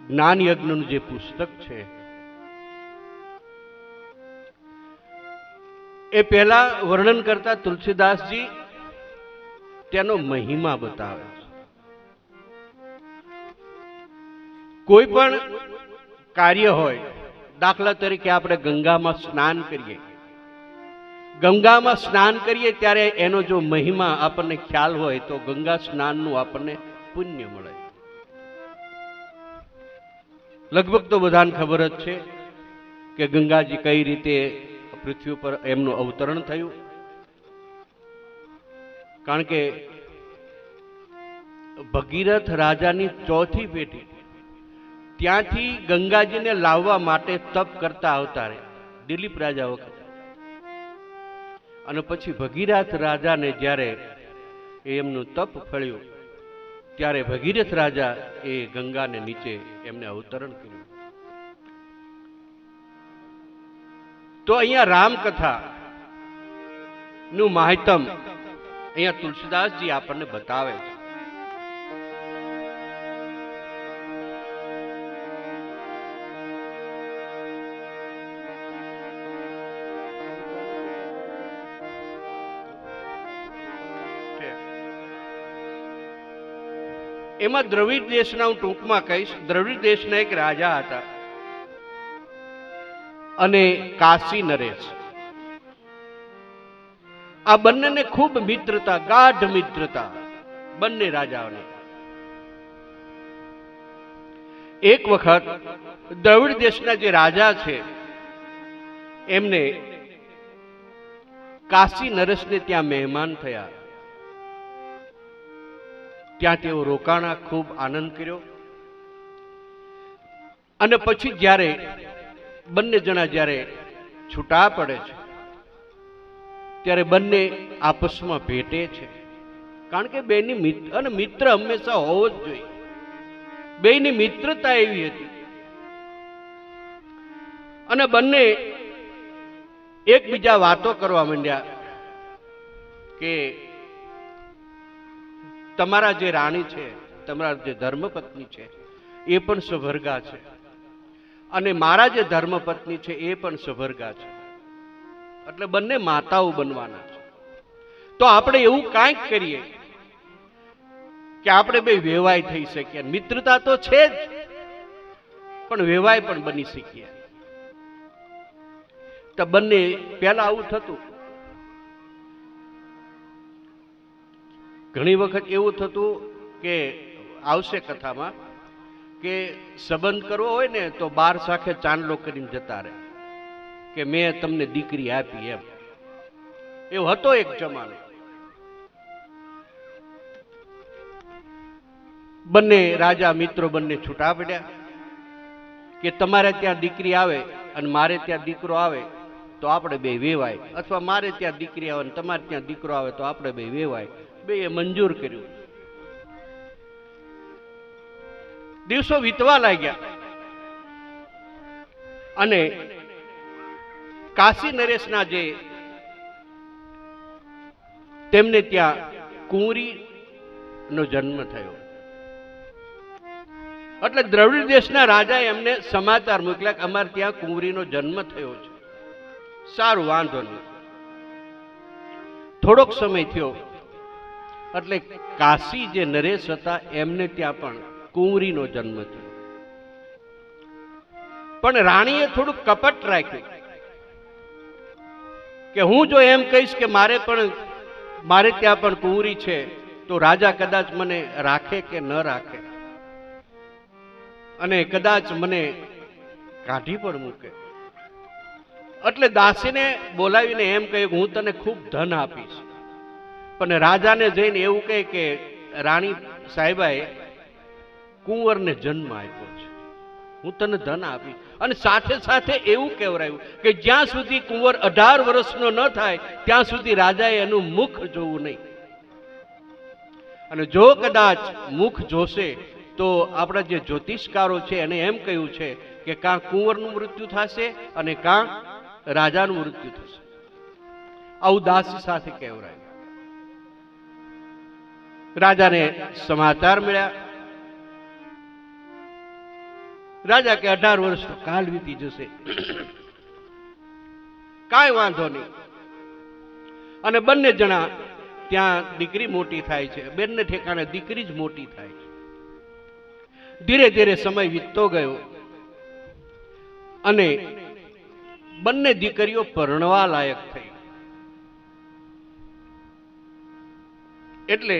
જ્ઞાન યજ્ઞનું જે પુસ્તક છે એ પહેલા વર્ણન કરતા તુલસીદાસજી તેનો મહિમા બતાવે છે. કોઈ પણ કાર્ય હોય, દાખલા તરીકે આપણે ગંગામાં સ્નાન કરીએ, ગંગામાં સ્નાન કરીએ ત્યારે એનો જો મહિમા આપણને ખ્યાલ હોય તો ગંગા સ્નાનનું આપણને પુણ્ય મળે. લગભગ તો બધાને ખબર જ છે કે ગંગાજી કઈ રીતે પૃથ્વી પર એમનું અવતરણ થયું. કારણ કે ભગીરથ રાજાની ચોથી પેઢી ત્યાંથી ગંગાજીને લાવવા માટે તપ કરતા આવતા રહે, દિલીપ રાજા વખતે. અને પછી ભગીરથ રાજાને જ્યારે એમનું તપ ફળ્યું ત્યારે ભગીરથ રાજા એ ગંગાને નીચે એમને અવતરણ કર્યું. તો અહીંયા રામકથા નું માહિતમ અહીંયા તુલસીદાસજી આપણને બતાવે છે. એમાં દ્રવિડ દેશના હું ટૂંકમાં કહીશ. દ્રવિડ દેશના એક રાજા હતા અને કાશી નરેશ. આ બંનેને ખૂબ મિત્રતા, ગાઢ મિત્રતા બંને રાજાઓને. એક વખત દ્રવિડ દેશના જે રાજા છે એમને કાશી નરેશને ત્યાં મહેમાન થયા. ત્યાં તેઓ રોકાણા, ખૂબ આનંદ કર્યો. અને પછી જ્યારે બંને જણા જ્યારે છૂટા પડે છે ત્યારે બંને આપસમાં ભેટે છે. કારણ કે બેની મિત્ર હંમેશા હોવો જ જોઈએ. બેની મિત્રતા એવી હતી. અને બંને એકબીજા વાતો કરવા માંડ્યા કે તમારા જે રાણી છે, તમારા જે ધર્મપત્ની છે એ પણ સભર્ગા છે અને મારા જે ધર્મપત્ની છે એ પણ સભર્ગા છે. એટલે બંને માતાઓ બનવાના છે. તો આપણે એવું કાંઈક કરીએ કે આપણે બે વેવાય થઈ શકીએ. મિત્રતા તો છે જ, પણ વેવાય પણ બની શકીએ. તો બંને પહેલા આવું થતું. ઘણી વખત એવું થતું કે આવશે કથામાં કે સંબંધ કરવો હોય ને તો બાર શાખે ચાંદલો કરીને જતા રહે કે મેં તમને દીકરી આપી એમ. એવો હતો એક જમાનો. બંને રાજા મિત્રો બંને છૂટા પડ્યા કે તમારે ત્યાં દીકરી આવે અને મારે ત્યાં દીકરો આવે તો આપણે બે વેવાય, અથવા મારે ત્યાં દીકરી આવે અને તમારે ત્યાં દીકરો આવે તો આપણે બે વેવાય. બે એ મંજૂર કર્યું. દિવસો વીતવા લાગ્યા અને કાશી નરેશના જે તેમને ત્યાં કુંવરી નો જન્મ થયો. એટલે દ્રવિડ દેશના રાજા એમને સમાચાર મોકલ્યા કે અમારે ત્યાં કુંવરીનો જન્મ થયો છે. સારું, વાંધો નહીં. થોડોક સમય થયો એટલે કાશી જે નરેશ હતા એમને ત્યાં પણ કુંવરીનો જન્મ થયો. પણ રાણીએ થોડું કપટ રાખ્યું કે હું જો એમ કહીશ કે મારે ત્યાં પણ કુંવરી છે તો રાજા કદાચ મને રાખે કે ન રાખે, અને કદાચ મને કાઢી પણ મૂકે. એટલે દાસીને બોલાવીને એમ કહ્યું હું તને ખૂબ ધન આપીશ. પણ રાજાને જઈને એવું કહે કે રાણી સાહેબાએ કુંવરને જન્મ આપ્યો છે, હું તને ધન આપીશ. અને સાથે સાથે એવું કહેવરાયું કે જ્યાં સુધી કુંવર 18 વર્ષનો ન થાય ત્યાં સુધી રાજાએ એનું મુખ જોવું નહીં. અને જો કદાચ મુખ જોશે તો આપણા જે જ્યોતિષકારો છે એને એમ કહ્યું છે કે કાં કુંવરનું મૃત્યુ થશે અને કાં રાજાનું મૃત્યુ થશે. આવું દાસી સાથે કહેવરાયું. રાજાને સમાચાર મળ્યા રાજા કે 18 વર્ષ તો કાલ વીતી જશે, કાંઈ વાંધો નહીં. અને બંને જણા ત્યાં દીકરી મોટી થાય છે, બેનને ઠેકાણે દીકરી જ મોટી થાય છે. ધીરે ધીરે સમય વીતતો ગયો અને બંને દીકરીઓ પરણવા લાયક થઈ. એટલે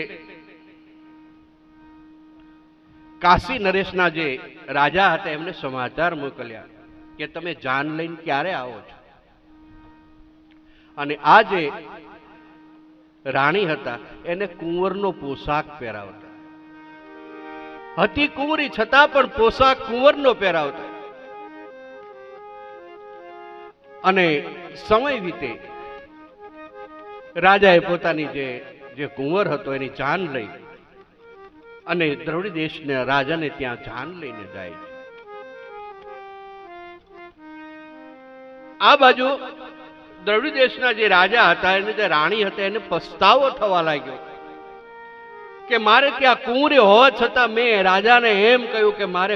કાશી નરેશના જે રાજા હતા એમને સમાચાર મોકલ્યા કે તમે જાન લઈને ક્યારે આવો છો. અને આ જે રાણી હતા એને કુંવરનો પોશાક પહેરાવતા, હતી કુંવરી છતાં પણ પોશાક કુંવરનો પહેરાવતા. અને સમય વીતે રાજાએ પોતાની જે કુંવર હતો એની જાન લઈ અને દ્રવિડ દેશના રાજાને ત્યાં જાન લઈને જાય છે. આ બાજુ દ્રવિડ દેશના જે રાજા હતા એને જે રાણી હતા એને પસ્તાવો થવા લાગ્યો કે મારે ત્યાં કુંવરી હોવા છતાં મેં રાજાને એમ કહ્યું કે મારે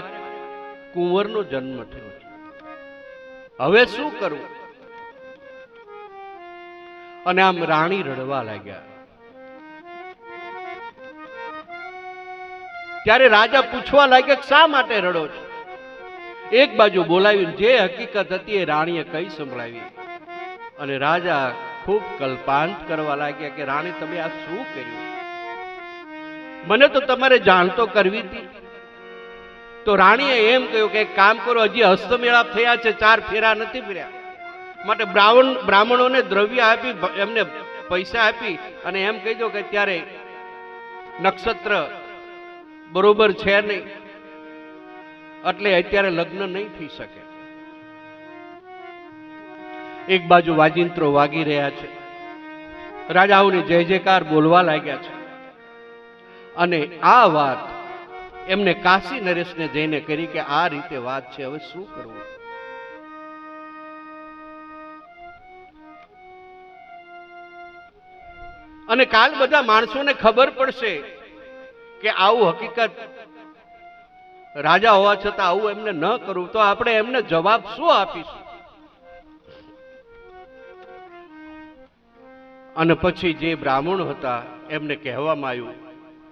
કુંવરનો જન્મ થયો છે, હવે શું કરવું? અને આમ રાણી રડવા લાગ્યા. ત્યારે રાજા પૂછવા લાગ્યા કે શા માટે રડો છો? એક બાજુ બોલાવી જે હકીકત હતી એ રાણીએ કઈ સંભળાવી. અને રાજા ખૂબ કલ્પાંત કરવા લાગ્યા કે રાણી તમે આ શું કર્યું? મને તો તમારે જાણ તો કરવી હતી. તો રાણીએ એમ કહ્યું કે એક કામ કરો, હજી હસ્તમેળાપ થયા છે, 4 ફેરા નથી ફર્યા, માટે બ્રાહ્મણોને દ્રવ્ય આપી, એમને પૈસા આપી અને એમ કહી દો કે ત્યારે નક્ષત્ર બરોબર છે નહીં, એટલે અત્યારે લગ્ન નહીં થઈ શકે. એક બાજુ વાજિંત્રો વાગી રહ્યા છે, રાજાઓની જય જયકાર બોલવા લાગ્યા છે. અને આ વાત એમને કાશી નરેશને જઈને કરી કે આ રીતે વાત છે, હવે શું કરવું? અને કાલ બધા માણસોને ખબર પડશે કે આવું હકીકત રાજા હોવા છતાં આવું એમને ન કરવું, તો આપણે એમને જવાબ શું આપીશું? અને પછી જે બ્રાહ્મણો હતા એમને કહેવામાં આવ્યું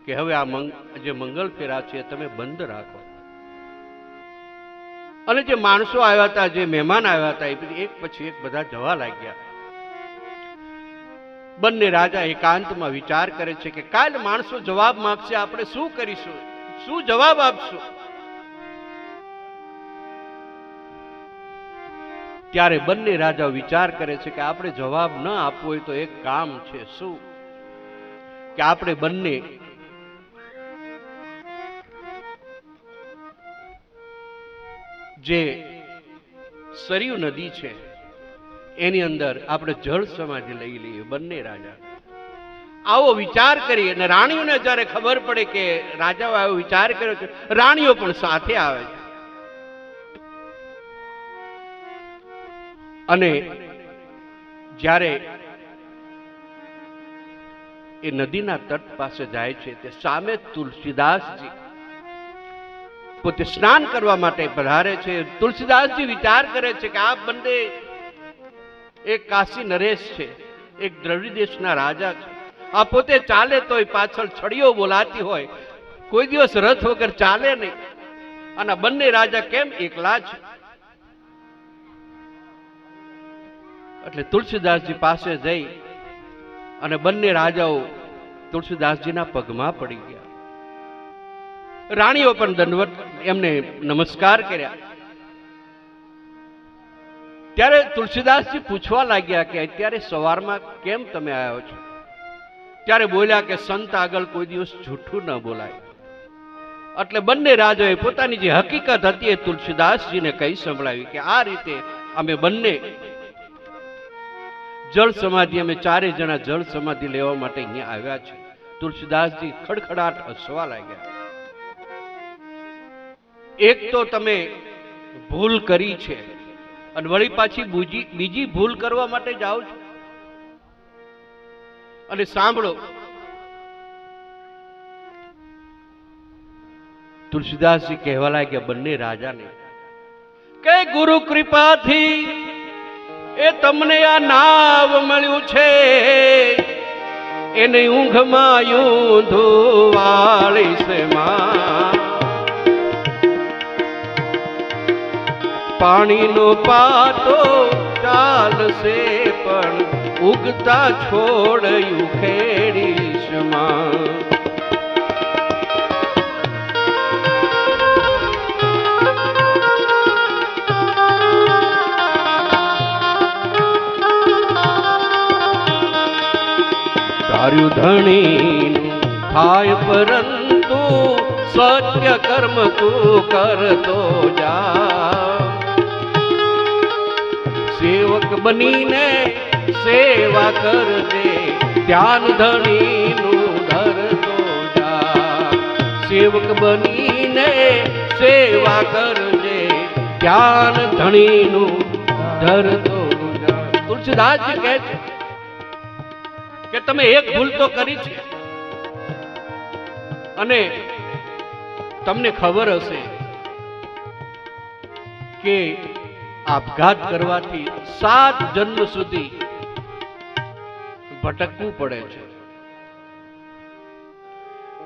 કે હવે આ જે મંગલ ફેરા છે તમે બંધ રાખો. અને જે માણસો આવ્યા હતા, જે મહેમાન આવ્યા હતા, એ એક પછી એક બધા જવા લાગ્યા. બંને રાજા એકાંતમાં વિચાર કરે છે કે કાલ માણસો જવાબ માંગશે, આપણે શું કરીશું, શું જવાબ આપશું? ત્યારે બંને રાજાઓ વિચાર કરે છે કે આપણે જવાબ ન આપવો હોય તો એક કામ છે. શું? કે આપણે બંને જે સરયુ નદી છે એની અંદર આપણે જળ સમાધિ લઈ લઈએ. બંને રાજા આવો વિચાર કરી અને રાણીઓને જ્યારે ખબર પડે કે રાજાઓ આવો વિચાર કર્યો છે, રાણીઓ પણ સાથે આવે છે. અને જ્યારે એ નદીના તટ પાસે જાય છે તે સામે તુલસીદાસજી પોતે સ્નાન કરવા માટે પધારે છે. તુલસીદાસજી વિચાર કરે છે કે આ બંને, એક કાશી નરેશ છે, એક દ્રવિડ દેશના રાજા છે, આ પોતે ચાલે તોય પાછળ છડીઓ બોલાતી હોય, કોઈ દિવસ રથ વગર ચાલે નહીં, અને બંને રાજા કેમ એકલા છે? એટલે તુલસીદાસજી પાસે જઈ અને બંને રાજાઓ તુલસીદાસજીના પગમાં પડી ગયા. રાણીઓ પણ દંડવત એમને નમસ્કાર કર્યા. ત્યારે તુલસીદાસજી પૂછવા લાગ્યા કે અત્યારે સવારમાં કેમ તમે આવ્યો છો? ત્યારે બોલ્યા કે સંત આગળ કોઈ દિવસ જૂઠું ન બોલાય. એટલે બંને રાજાએ પોતાની જે હકીકત હતી એ તુલસીદાસજીને કહી સંભળાવી કે આ રીતે અમે બંને જળ સમાધિ, અમે 4 જણા જળ સમાધિ લેવા માટે અહીંયા આવ્યા છે. તુલસીદાસજી ખડખડાટ હસવા લાગ્યા. એક તો તમે ભૂલ કરી છે અને વળી પાછી બીજી ભૂલ કરવા માટે જાઓ છો. અને સાંભળો, તુલસીદાસજી કહેવા લાગ્યા બંને રાજાને કે ગુરુ કૃપાથી એ તમને આ નાવ મળ્યું છે, એને ઊંઘમાં યું ધોવાળીશ માં. પાણીનો પાતો ચાલશે પણ ઉગતા છોડ્યું ખેડીશ માં. ધાર્યું ધણીનું થાય પરંતુ સત્ય કર્મ તું કરતો જા. સેવક બનીને સેવા કરજે, ધ્યાન ધણીનું ધરતો જા. સેવક બનીને સેવા કરજે, ધ્યાન ધણીનું ધરતો જા. તુલસીદાસજી કહે છે કે તમે એક ભૂલ તો કરી છે, અને તમને ખબર હશે કે આપઘાત કરવાથી 7 જન્મ સુધી ભટકવું પડે છે.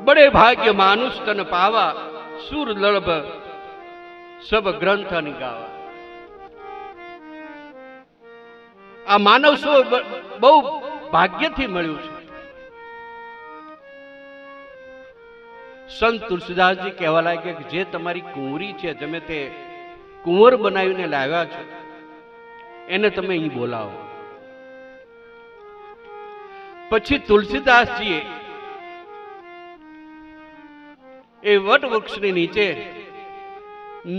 બડે ભાગ્ય માનુષ તન પાવા, સુર લળભ સબ ગ્રંથ નિગાવા. આ માનવ શું બહુ ભાગ્યથી મળ્યું છે. સંત તુલસીદાસજી કહેવા લાગ્યા કે જે તમારી કુંવરી છે, તમે તે કુંવર બનાવીને લાવ્યા છો, એને તમે અહીં બોલાવો. પછી તુલસીદાસજીએ એ વટ વૃક્ષની નીચે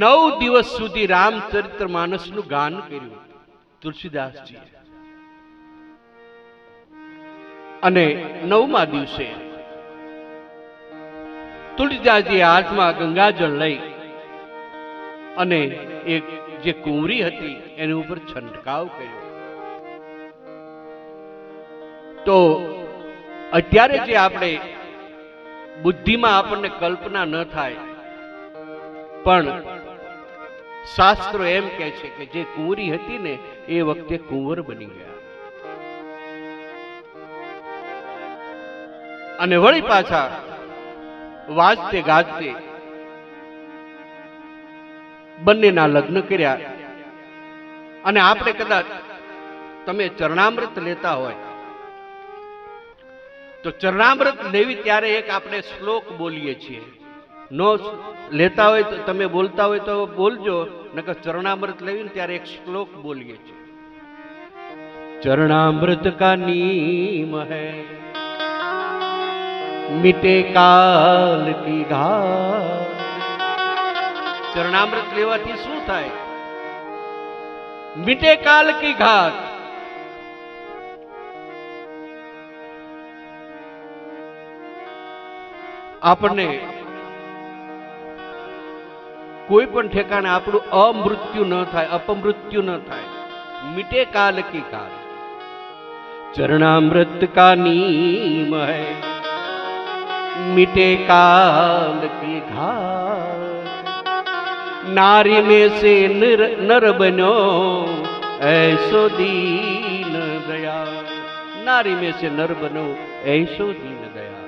9 દિવસ સુધી રામચરિત્ર માનસનું ગાન કર્યું તુલસીદાસજીએ. અને 9મા દિવસે તુલસીદાસજીએ હાથમાં ગંગાજળ લઈ અને એક જે કુંવરી હતી એની ઉપર છંટકાવ કર્યો. તો અત્યારે જે આપણે બુદ્ધિમાં આપણને કલ્પના ન થાય, પણ શાસ્ત્રો એમ કહે છે કે જે કુંવરી હતી ને એ વખતે કુંવર બની ગયા. અને વળી પાછા વાજતે ગાજતે બંનેના લગ્ન કર્યા. અને આપણે કદાચ તમે ચરણામૃત લેતા હોય તો ચરણામૃત લેવી ત્યારે એક આપણે શ્લોક બોલીએ છીએ. નો લેતા હોય તો તમે બોલતા હોય તો બોલજો, નકર ચરણામૃત લેવી ત્યારે એક શ્લોક બોલીએ છીએ. ચરણામૃત કા નીમ હૈ मिटे काल की घात. चरणामृत लेवाથી શું થાય? मिटे काल की घात. આપણને કોઈ પણ ઠેકાણે આપણું અમૃત્યુ ન થાય, અપમૃત્યુ ન થાય. मिटे काल की घात. चरणामृत का नीम है मिटे काल की घात. नारी में से नर बनो ऐसो दीन दया. नारी में से नर बनो ऐसो दीन दया.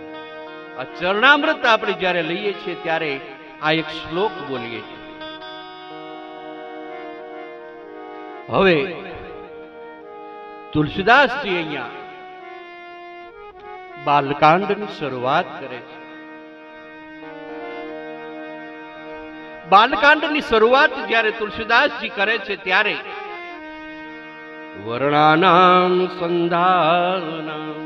આ ચરણામૃત આપણે જ્યારે લઈએ છીએ ત્યારે આ એક શ્લોક બોલીએ છીએ. હવે તુલસીદાસજી અહીંયા બાલકાંડની શરૂઆત કરે છે. બાલકાંડની શરૂઆત જ્યારે તુલસીદાસજી કરે છે ત્યારે વર્ણાનામ સંધાનામ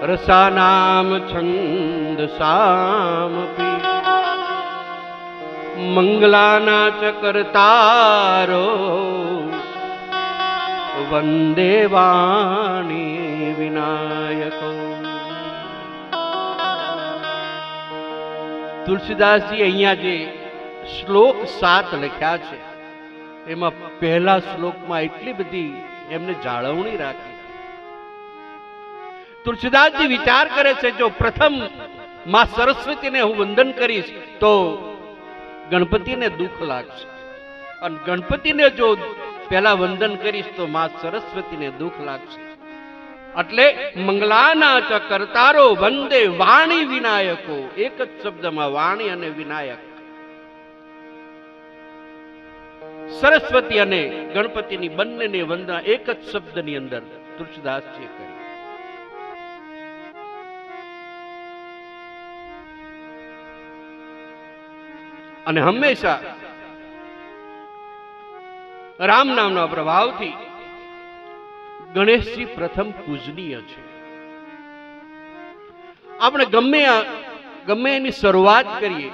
રસાનામ છંદસામપી મંગલાના ચ કર્તારો વંદે વાણી વિનાયકો. તુલસીદાસજી અહીંયા જે શ્લોક 7 લખ્યા છે એમાં પહેલા શ્લોકમાં એટલી બધી એમને જાળવણી રાખી. તુલસીદાસજી વિચાર કરે છે જો પ્રથમ માં સરસ્વતીને હું વંદન કરીશ તો ગણપતિને દુઃખ લાગશે. અને ગણપતિને જો પહેલા વંદન કરીશ તો માં સરસ્વતીને દુઃખ લાગશે. એટલે મંગલાના ચ કરતારો વંદે વાણી વિનાયકો. એક જ શબ્દમાં વાણી અને વિનાયક. સરસ્વતી અને ગણપતિની બંનેની વંદના એક જ શબ્દની અંદર તુલસીદાસજીએ કરી. અને હંમેશા રામ નામના પ્રભાવથી ગણેશજી પ્રથમ પૂજનીય છે. આપણે ગમે એની શરૂઆત કરીએ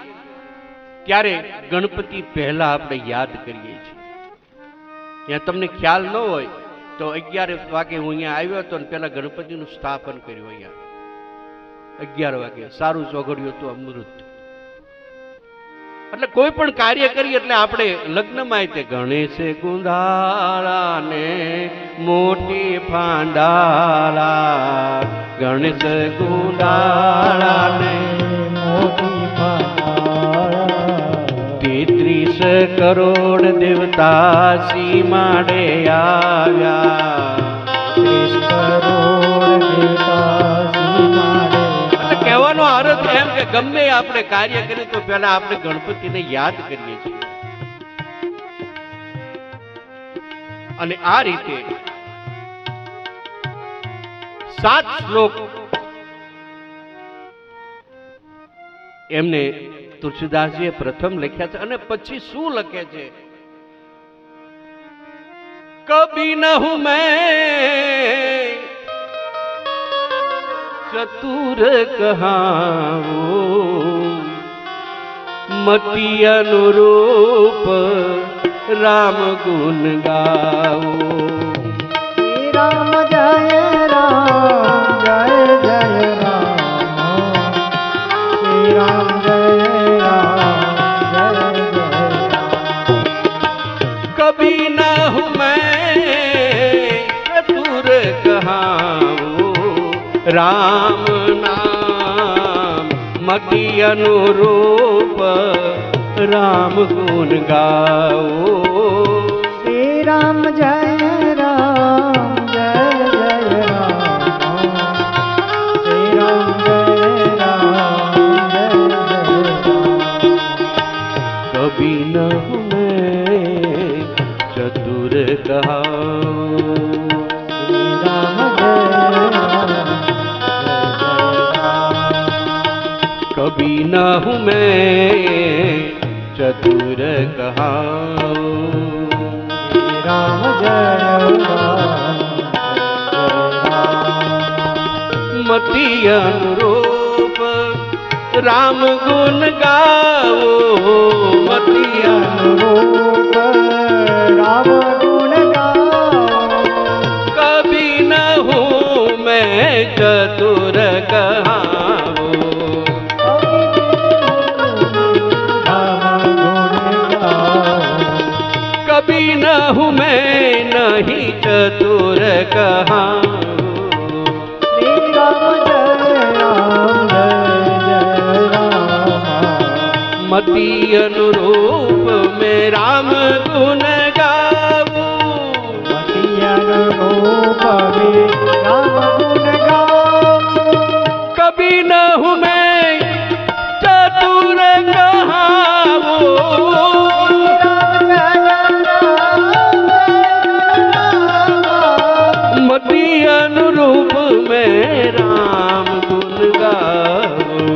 ત્યારે ગણપતિ પહેલા આપણે યાદ કરીએ છીએ. ત્યાં તમને ખ્યાલ ન હોય તો 11 વાગે હું અહીંયા આવ્યો હતો અને પહેલા ગણપતિનું સ્થાપન કર્યું. અહીંયા 11 વાગે સારું ચોઘડ્યું હતું અમૃત. એટલે કોઈ પણ કાર્ય કરીએ એટલે આપણે લગ્નમાં તે ગણેશ ગુંદાળા ને મોટી ફાંડાળા, ગણેશ ગુંદાળા ને મોટી ફાંડાળા, 33 કરોડ દેવતા સીમાડે આવ્યા, 33 કરોડ દેવતા સીમાડે. કહેવાનો અર્થ એમ કે ગમે આપણે કાર્ય કરીએ તો પહેલા આપણે ગણપતિને યાદ કરીએ છીએ. અને આ રીતે 7 શ્લોક એમને તુલસીદાસજીએ પ્રથમ લખ્યા છે. અને પછી શું લખે છે? કભી ન હું મેં ચતુર કહાવું, મતિ અનુરૂપ રામ ગુણ ગાવું. શ્રી રામ જય રામ, જય જય રામ, શ્રી રામ જય રામ, જય જય રામ. કભી ન હું મેં ચતુર કહાવું, રામ નામ મતિ અનુરૂપ રામ ગુણ ગાઓ. શ્રી રામ જય રામ, જય જય રામ, શ્રી રામ જય રામ, જય જય રામ. કભી ન હું મેં ચતુર કહાઉં, શ્રી રામ જય कभी न हूँ मैं चतुर कहाऊं. श्री राम जय राम, जय राम. मति अनुरूप राम गुण गाओ, मति अनुरूप राम गुण गाओ. कभी न हूँ मैं चतुर कहाऊं, कभी न हूँ मैं नहीं चतुर कहाऊं. श्री राम जय राम, जय जय राम. मति अनुरूप में राम गुण गाऊं, मति अनुरूप में राम गुण गाओ. कभी न हूँ मैं चतुर कहाऊं. मति अनुरूप में राम गुण गाऊं,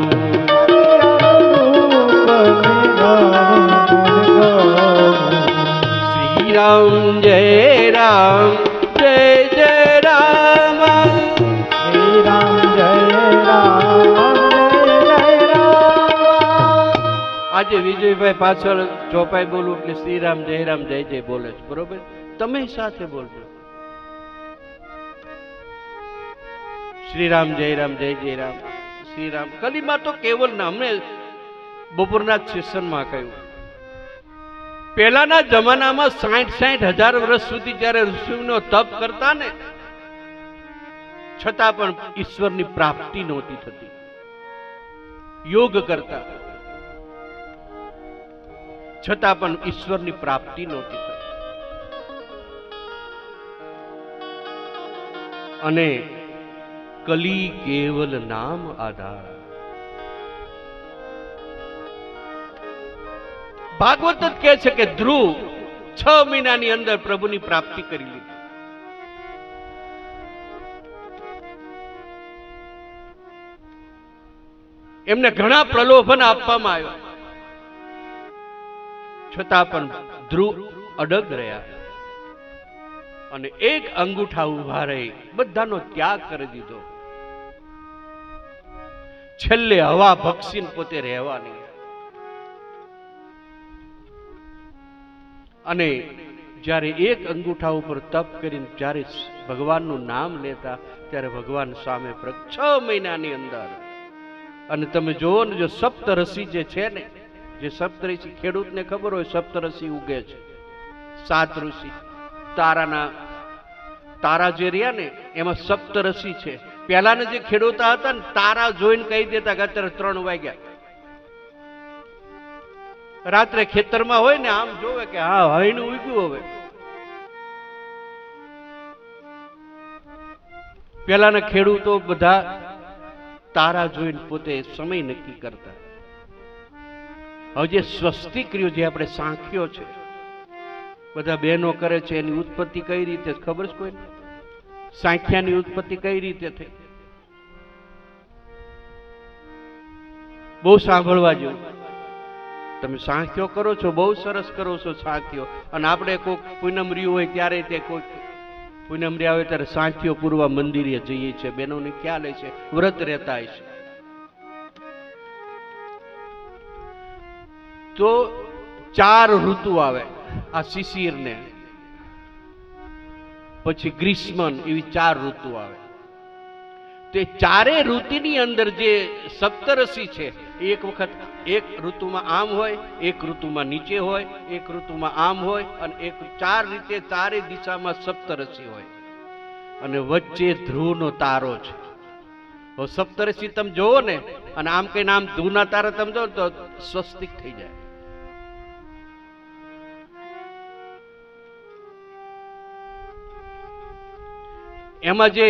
श्री राम जय राम, जय जय राम. श्री राम जय राम, जय जय राम. આજે વિજયભાઈ પાછળ ચોપાઈ બોલું એટલે શ્રીરામ જય રામ જય જય બોલે છે, બરોબર? તમે સાથે બોલજો શ્રીરામ જય રામ જય જય રામ. શ્રીરામ કલીમાં તો કેવલ ના. અમને બપોરના સેશનમાં કહ્યું પહેલાના જમાનામાં 60,000 વર્ષ સુધી જ્યારે ઋષિનો તપ કરતા ને છતાં પણ ઈશ્વરની પ્રાપ્તિ નહોતી થતી. યોગ કરતા છતાં પણ ઈશ્વરની પ્રાપ્તિ નહોતી થઈ. અને કલી કેવલ નામ આધાર. ભાગવત જ કહે છે કે ધ્રુવ 6 મહિનાની અંદર પ્રભુની પ્રાપ્તિ કરી લીધી. એમને ઘણા પ્રલોભન આપવામાં આવ્યા, છતાં પણ ધ્રુવ અડગ રહ્યા અને એક અંગૂઠા ઉભા રહી બધાનો ત્યાગ કરી દીધો. છેલ્લે હવા ભક્ષીને પોતે રહેવાની. અને જ્યારે એક અંગૂઠા ઉપર તપ કરીને જ્યારે ભગવાનનું નામ લેતા ત્યારે ભગવાન સામે 6 મહિનાની અંદર. અને તમે જોવો ને, જો સપ્તઋષિ જે છે ને, જે સપ્તઋષિ ખેડૂતને ખબર હોય સપ્તઋષિ ઉગે છે, 7 ઋષિ તારા જે રહ્યા ને એમાં સપ્તઋષિ છે. પહેલાના જે ખેડૂત હતા ને તારા જોઈને કહી દેતા કે અત્યારે 3 વાગ્યા. રાત્રે ખેતરમાં હોય ને આમ જોવે કે હા હૈનું ઉગ્યું. હવે પહેલાના ખેડૂતો બધા તારા જોઈને પોતે સમય નક્કી કરતા. હવે જે સ્વસ્તિક રહ્યું, જે આપણે સાંખ્યો છે, બધા બહેનો કરે છે, એની ઉત્પત્તિ કઈ રીતે ખબર છે કોઈને? સાંખ્યાની ઉત્પત્તિ કઈ રીતે થઈ? બહુ સાંભળવા જેવું. તમે સાંખ્યો કરો છો, બહુ સરસ કરો છો સાંખ્યો. અને આપણે કોઈક પૂનમ રહ્યું હોય ત્યારે તે કોઈક પૂનમ રહ્યા હોય ત્યારે સાંખ્યો પૂરવા મંદિરે જઈએ છીએ. બહેનોને ખ્યાલ છે, વ્રત રહેતા છે. તો 4 ઋતુ આવે. આ શિશિર ને પછી ગ્રીષ્મ, એવી 4 ઋતુ આવે. તે 4 ઋતુની અંદર જે સપ્તઋષિ છે, એક વખત એક ઋતુમાં આમ હોય, એક ઋતુમાં નીચે હોય, એક ઋતુમાં આમ હોય, અને એક 4 રીતે 4 દિશામાં સપ્તઋષિ હોય. અને વચ્ચે ધ્રુવનો તારો છે. હવે સપ્તઋષિ તમે જોવો ને, અને આમ કઈ આમ ધ્રુવના તારા તમે જો તો સ્વસ્તિક થઈ જાય. એમાં જે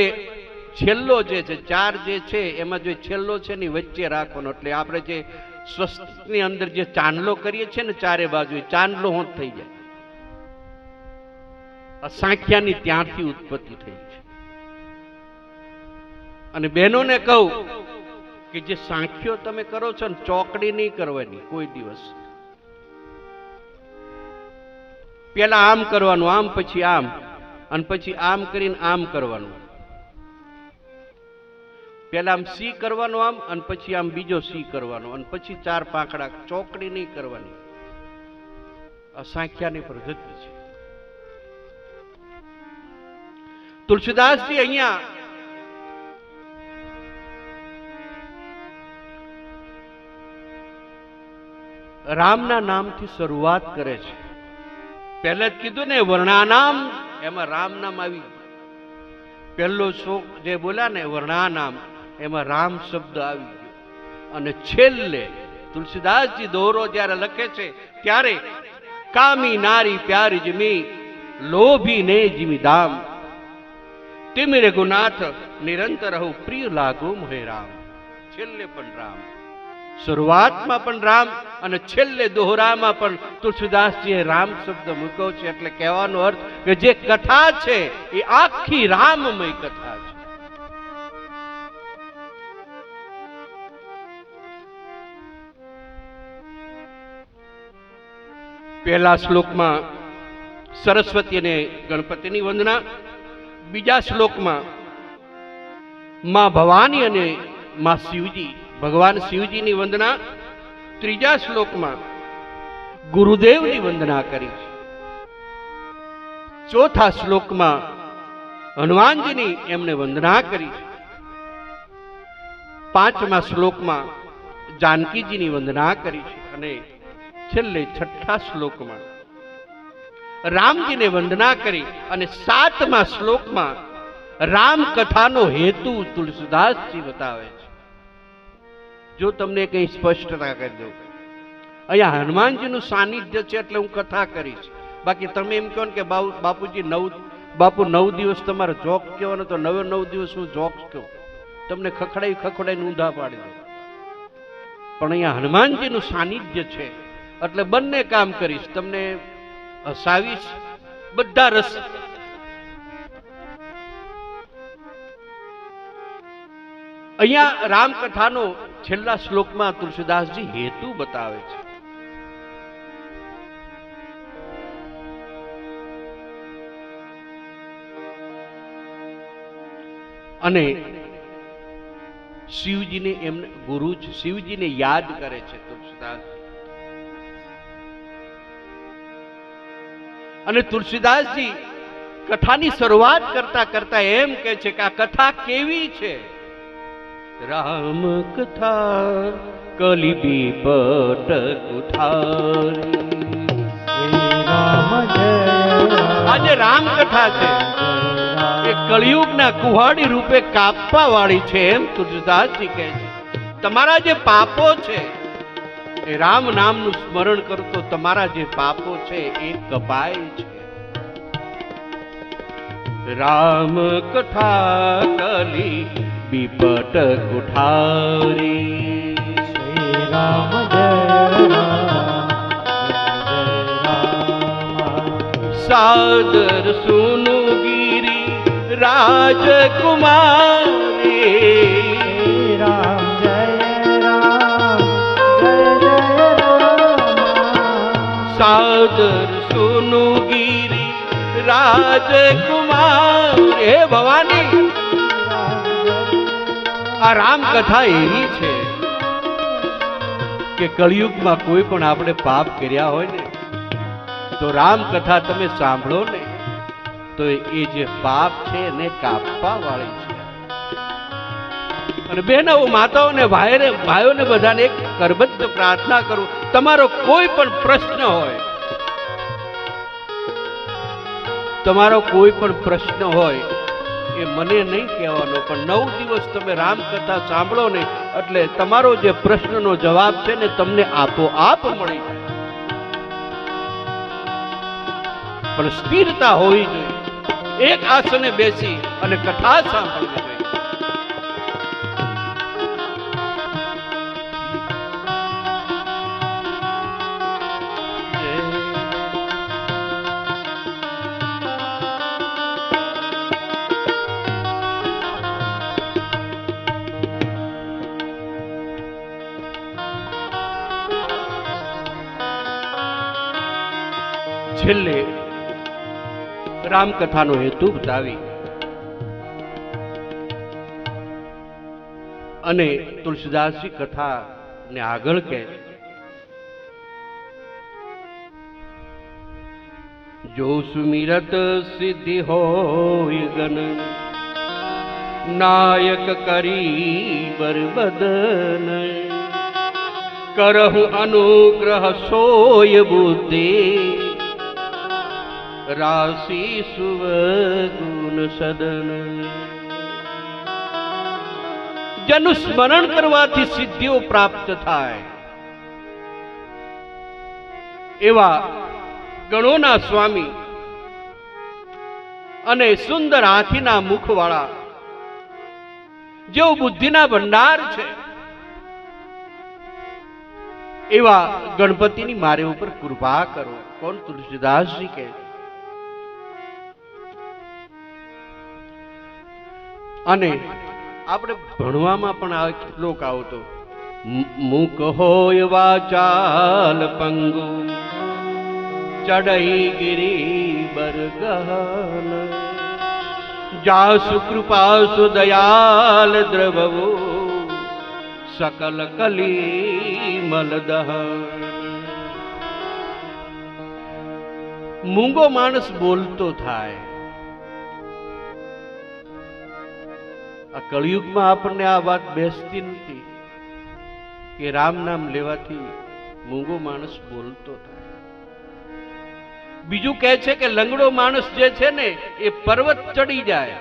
છેલ્લો જે છે, 4 જે છે એમાં જે છેલ્લો છે ને વચ્ચે રાખવાનો. એટલે આપણે જે સ્વસ્તિકની અંદર જે ચાંદલો કરીએ છીએ ને 4 બાજુ, ચાંદલો હોત થઈ જાય. સાંખ્યાની ત્યાંથી ઉત્પત્તિ થઈ છે. અને બહેનોને કહું કે જે સાંખ્યો તમે કરો છો ને, ચોકડી નહીં કરવાની કોઈ દિવસ. પેલા આમ કરવાનું, આમ પછી આમ, અને પછી આમ કરીને આમ કરવાનું. પેલા આમ સી કરવાનું આમ, અને પછી આમ બીજો સી કરવાનો, અને પછી 4 પાંખડા. ચોકડી નહીં કરવાની. આ સાંખ્યાની પદ્ધતિ છે. તુલસીદાસજી અહીંયા રામના નામથી શરૂઆત કરે છે. પહેલા જ કીધું ને વર્ણાનામ, એમાં રામ નામ આવી ગયું. પહેલો શ્લોક જે બોલ્યા ને વર્ણાનામ, એમાં રામ શબ્દ આવી ગયો. અને છેલ્લે તુલસીદાસજી દોરો જ્યારે લખે છે ત્યારે કામી નારી પ્યારી જમી, લોભી ને જીમી દામ, તિમિર ગુનાથ નિરંતર રહું પ્રિય લાગુ મોહે રામ. છેલ્લે પણ રામ, શરૂઆતમાં પણ રામ, અને છેલ્લે દોહરામાં પણ તુલસીદાસજીએ રામ શબ્દ મૂક્યો છે. એટલે કહેવાનો અર્થ કે જે કથા છે એ આખી રામમય કથા છે. પહેલા શ્લોકમાં સરસ્વતી અને ગણપતિની વંદના, બીજા શ્લોકમાં માં ભવાની અને માં શિવજી, ભગવાન શિવજીની વંદના, ત્રીજા શ્લોકમાં ગુરુદેવની વંદના કરી છે, ચોથા શ્લોકમાં હનુમાનજીની એમને વંદના કરી છે, પાંચમા શ્લોકમાં જાનકીજીની વંદના કરી છે, અને છેલ્લે છઠ્ઠા શ્લોકમાં રામજીને વંદના કરી. અને સાતમા શ્લોકમાં રામ કથાનો હેતુ તુલસીદાસજી બતાવે છે. જો તમને કઈ સ્પષ્ટતા કરી દઉં અહીંયા હનુમાનજીનું સાનિધ્ય છે એટલે હું કથા કરીશ. બાકી તમે એમ કહો ને કે બાપુજી બાપુ 9 દિવસ તમારે જોક કહેવાનો, તો 9 દિવસ હું જોક્સ કહું, તમને ખખડાઈ ઊંધા પાડી દઉં. પણ અહીંયા હનુમાનજીનું સાનિધ્ય છે એટલે બંને કામ કરીશ, તમને હસાવીશ, બધા રસ. અહીંયા રામકથાનો છેલ્લા શ્લોકમાં તુલસીદાસજી હેતુ બતાવે છે. અને શિવજીને એમને ગુરુ શિવજીને યાદ કરે છે તુલસીદાસ. અને તુલસીદાસજી કથાની શરૂઆત કરતા કરતા એમ કહે છે કે આ કથા કેવી છે? રામ કથા કલિબી પટ કુઠારી. આજે રામ કથા છે એ કળિયુગના કુહાડી રૂપે કાપવા વાળી છે, એમ તુલસીદાસજી કહે છે. તમારા જે પાપો છે એ રામ નામનું સ્મરણ કરતો તમારા જે પાપો છે એ કપાય છે. રામ કથા કલી બીપટ કુઠારી. શ્રી રામ જય સાદર સુનુ ગીરી રાજકુમારી. શ્રી રામ જય રામ જય જય રામ. સાદર સુનુ ગીરી રાજકુમાર. હે ભવાની, આ રામ કથા એવી છે કે કળિયુગમાં કોઈ પણ આપણે પાપ કર્યા હોય ને તો રામ કથા તમે સાંભળો ને તો એ જે પાપ છે એને કાપવા વાળી છે. અને બહેનો, માતાઓને, ભાઈઓને બધાને એક કરબદ્ધ પ્રાર્થના કરું, તમારો કોઈ પણ પ્રશ્ન હોય, તમારો કોઈ પણ પ્રશ્ન હોય એ મને નહીં કહેવાનો, પણ 9 દિવસ તમે રામકથા સાંભળો ને એટલે તમારો જે પ્રશ્નનો જવાબ છે ને તમને આપોઆપ મળી જાય. પણ સ્થિરતા હોવી જોઈએ, એક આસને બેસી અને કથા સાંભળવી જોઈએ. છેલ્લે રામકથાનો હેતુ બતાવી અને તુલસીદાસજી કથા ને આગળ કહે, જો સુમિરત સિદ્ધિ હોય ગન નાયક કરી બરબદન. કરહુ અનુગ્રહ સોય બુદ્ધિ રાશિ સુવગુણ સદન. જેનું સ્મરણ કરવાથી સિદ્ધિઓ પ્રાપ્ત થાય એવા ગણોના સ્વામી અને સુંદર હાથીના મુખવાળા જેઓ બુદ્ધિના ભંડાર છે એવા ગણપતિની મારે ઉપર કૃપા કરો. કોણ? તુલસીદાસજી કહે. અને આપણે ભણવામાં પણ આ શ્લોક આવતો, મુખ હોય વાચાલ પંગુ ચડઈ ગિરી બરગહન. જાસુ કૃપાસુ દયાલ દ્રવવો સકલ કલી મલદહન. મૂંગો માણસ બોલતો થાય. આ કળિયુગમાં આપણને આ વાત બેસતી નથી કે રામ નામ લેવાથી મૂંગો માણસ બોલતો થાય. બીજું કહે છે કે લંગડો માણસ જે છે ને એ પર્વત ચડી જાય.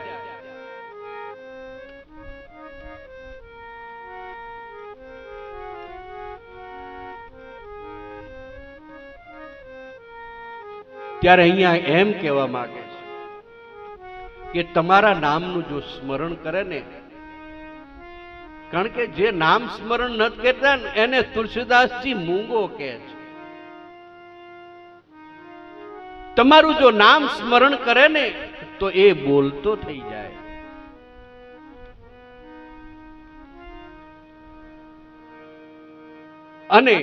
ત્યારે અહીંયા એમ કહેવા માંગે છે કે તમારા નામનું જો સ્મરણ કરે ને, કારણ કે જે નામ સ્મરણ નથી કરતા ને એને તુલસીદાસજી મૂંગો કહે છે. તમારું જો નામ સ્મરણ કરે ને તો એ બોલતો થઈ જાય. અને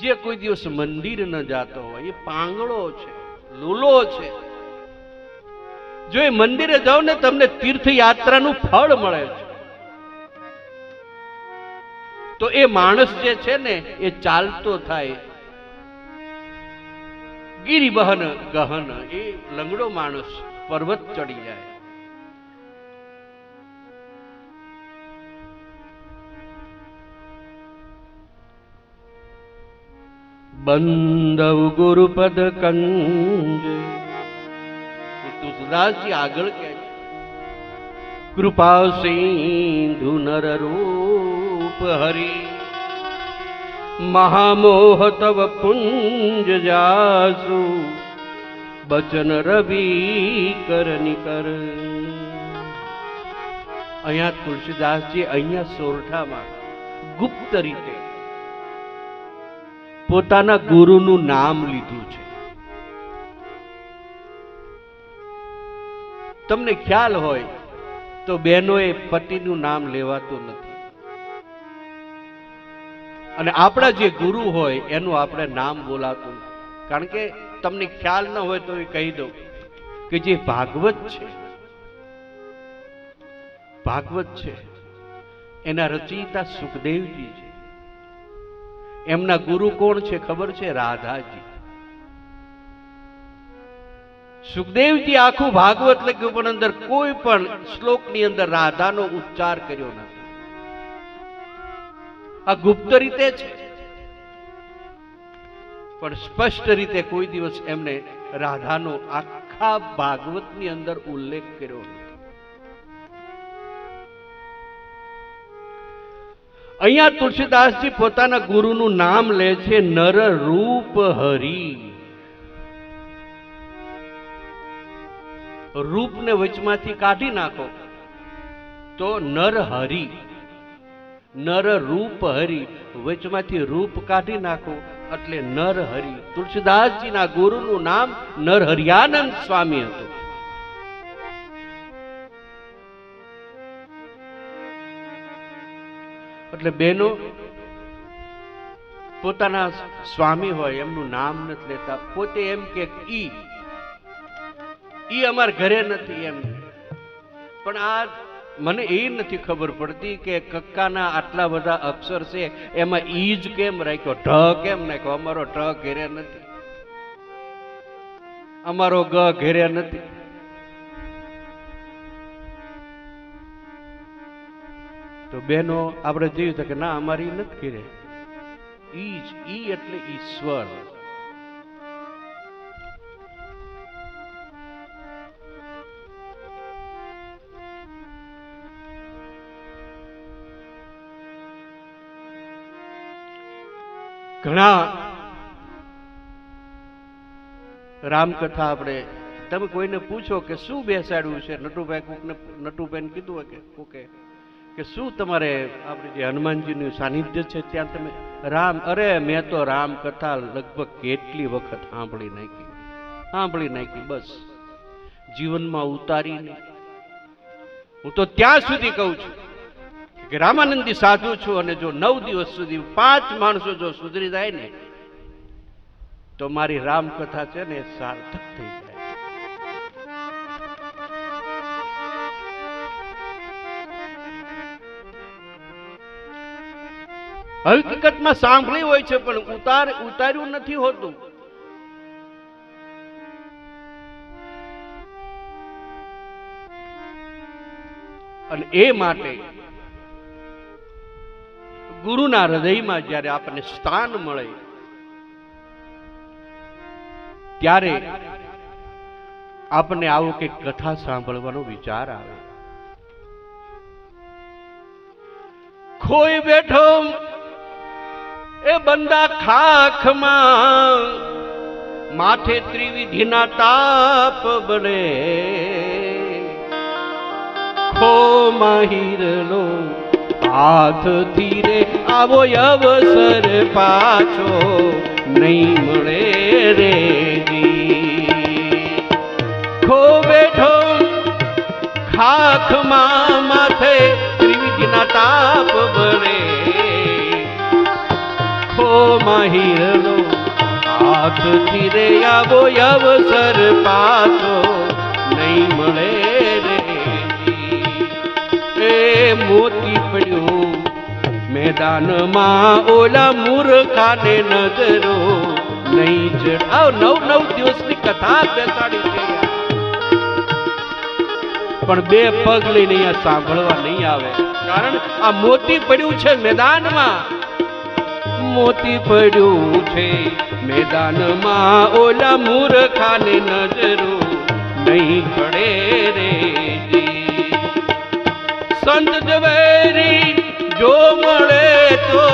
જે કોઈ દિવસ મંદિર ન જાતો હોય એ પાંગળો છે, લૂલો છે. જો એ મંદિરે જાઓ ને તમને તીર્થયાત્રાનું ફળ મળે છે. તો એ માણસ જે છે ને એ ચાલતો થાય. ગિરિબહન ગહન, એ લંગડો માણસ પર્વત ચડી જાય. બંદવ ગુરુપદ કંજ. તુલસીદાસજી આગળ કહે છે, કૃપા સિંધુ નર રૂપ હરી, મહામોહ તવ પુંજ જાસુ, બચન રવિ કર નિકર. અહીંયા તુલસીદાસજી અહીંયા સોરઠામાં ગુપ્ત રીતે પોતાના ગુરુનું નામ લીધું છે. તમને ખ્યાલ હોય તો બહેનોએ પતિનું નામ લેવાતું નથી, અને આપણા જે ગુરુ હોય એનું આપણે નામ બોલાતું નથી. કારણ કે તમને ખ્યાલ ન હોય તો એ કહી દઉં કે જે ભાગવત છે એના રચયિતા સુખદેવજી છે. એમના ગુરુ કોણ છે ખબર છે? રાધાજી. સુખદેવજી આખું ભાગવત લખ્યું પણ અંદર કોઈ પણ શ્લોકની અંદર રાધાનો ઉચ્ચાર કર્યો નથી. આ ગુપ્ત રીતે છે, પણ સ્પષ્ટ રીતે કોઈ દિવસ એમને રાધાનો આખા ભાગવતની અંદર ઉલ્લેખ કર્યો નથી. અહીંયા તુલસીદાસજી પોતાના ગુરુનું નામ લે છે નર રૂપ હરી. રૂપને વચમાંથી કાઢી નાખો તો નર હરી. નર રૂપ હરી, વચમાંથી રૂપ કાઢી નાખો એટલે નર હરી. તુલસીદાસજીના ગુરુનું નામ નરહરિયાનંદ સ્વામી હતું. એટલે બહેનો પોતાના સ્વામી હોય એમનું નામ નથી લેતા. પોતે એમ કે ઈ અમાર ઘરે નથી એમ. પણ આ મને એ નથી ખબર પડતી કે કક્કાના આટલા બધા અક્ષર છે એમાં ઈ જ કેમ રાખ્યો, ઢ કેમ નાખ્યો? અમારો ઢ ઘેરે નથી, અમારો ગ ઘેરે નથી. તો બહેનો આપણે જોયું કે ના અમારી નથી ઘેરે. ઈ એટલે ઈશ્વર. ઘણા રામકથા આપણે તમે કોઈને પૂછો કે શું બેસાડ્યું છે, નટુભાઈ કોકને નટુભાઈને કીધું હોય કે કોકે કે શું તમારે આપણે જે હનુમાનજીનું સાનિધ્ય છે ત્યાં તમે રામ, અરે મેં તો રામકથા લગભગ કેટલી વખત સાંભળી નાખી, બસ જીવનમાં ઉતારી નહીં. હું તો ત્યાં સુધી કહું છું કે રામાનંદી સાધુ છું, અને જો 9 દિવસ સુધી 5 માણસો જો સુધરી જાય ને તો મારી રામકથા છે ને સાર્થક થઈ જાય. હકીકતમાં સાંભળી હોય છે પણ ઉતાર્યું નથી હોતું. અને એ માટે ગુરુના હૃદયમાં જ્યારે આપણને સ્થાન મળે ત્યારે આપણને આવો કે કથા સાંભળવાનો વિચાર આવે. ખોઈ બેઠો એ બંદા ખાખમાં માથે ત્રિવિધિના તાપ બળે ખો માહિરલો હાથથી રે આવો અવસર પાછો નહીં મળે રે ખો બેઠો ખાખમાં માથે ત્રિવિધિના તાપ બળે ખો માહિરલો હાથથી રે આવો અવસર પાછો નહીં મળે રે એ મોતી પડ્યું મેદાનમાં ઓલા મૂર્ખાને નજરો નહીં ચડાવ 9 દિવસની કથા બેસાડી છે પણ બે પગ લઈને અહીંયા સાંભળવા નહીં આવે કારણ આ મોતી પડ્યું છે મેદાનમાં મોતી પડ્યું છે મેદાનમાં ઓલા મૂર્ખાને નજરો નહીં પડે રે સંત ઝવેરી જો મળે તો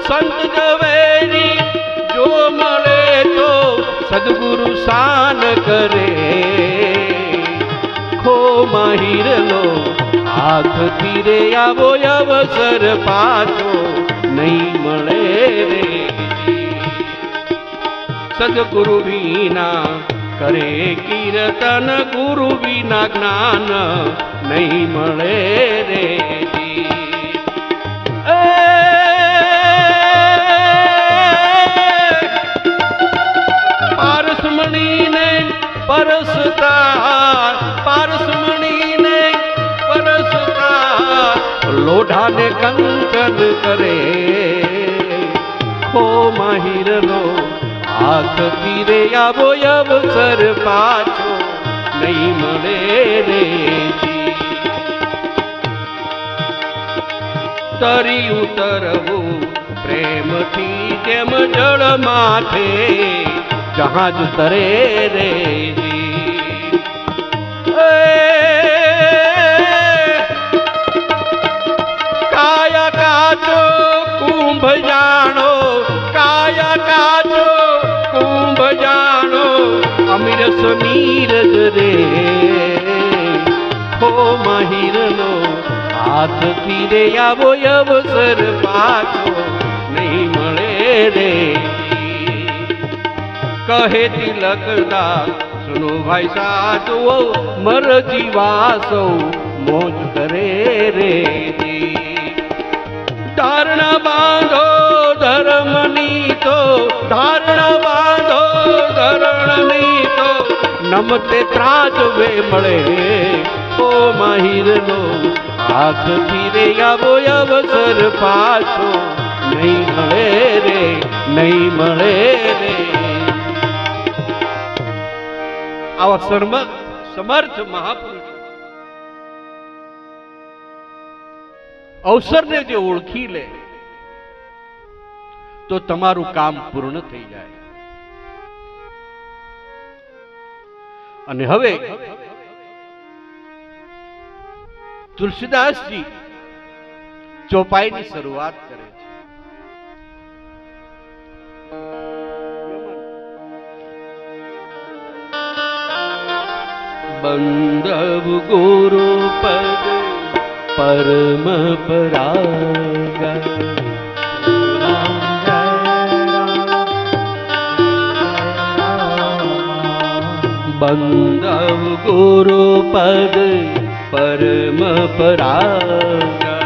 સંત ઝવેરી જો મળે તો સદગુરુ શાન કરે ખો માહિરલો હાથથી રે આવો અવસર પાછો નહીં મળે રે સદગુરુ વિના કરે કીર્તન ગુરુ વિના જ્ઞાન નહીં મળે રે પારસમણીને પરસતા પારસમણીને પરસતા લોઢાને કંકન કરે ખો માહિરનો હાથથી રે આવો અવસર પાછો નહીં મળે રે તરી ઉતરવું પ્રેમથી જેમ જળ માથે જહાજ તરે રે કાયા કાચો કુંભ જાણો કાયા કાચો કુંભ જાણો અમીર સમીરજ રે ખો માહિરનો હાથથી રે આવો અવસર પાછો નહીં મળે રે કહે તિલકદાસ સુનો ભાઈ સાધુઓ મર જીવાસો મોજ કરે રે ધારણા બાંધો ધર્મની તો ધારણા બાંધો ધર્મની તો નમતે ત્રાજવે મળે ઓ માહિરનો હાથથી રે આવો અવસર પાછો નહીં મળે રે નહીં મળે રે આવા સમર્થ મહાપુરુષ અવસરને જે ઓળખી લે તો તમારું કામ પૂર્ણ થઈ જાય અને હવે તુલસીદાસજી ચોપાઈની શરૂઆત કરે છે બંધવ ગુરુ પદ પરમ પરાગા બંધવ ગુરુ પદ પરમ પરાગા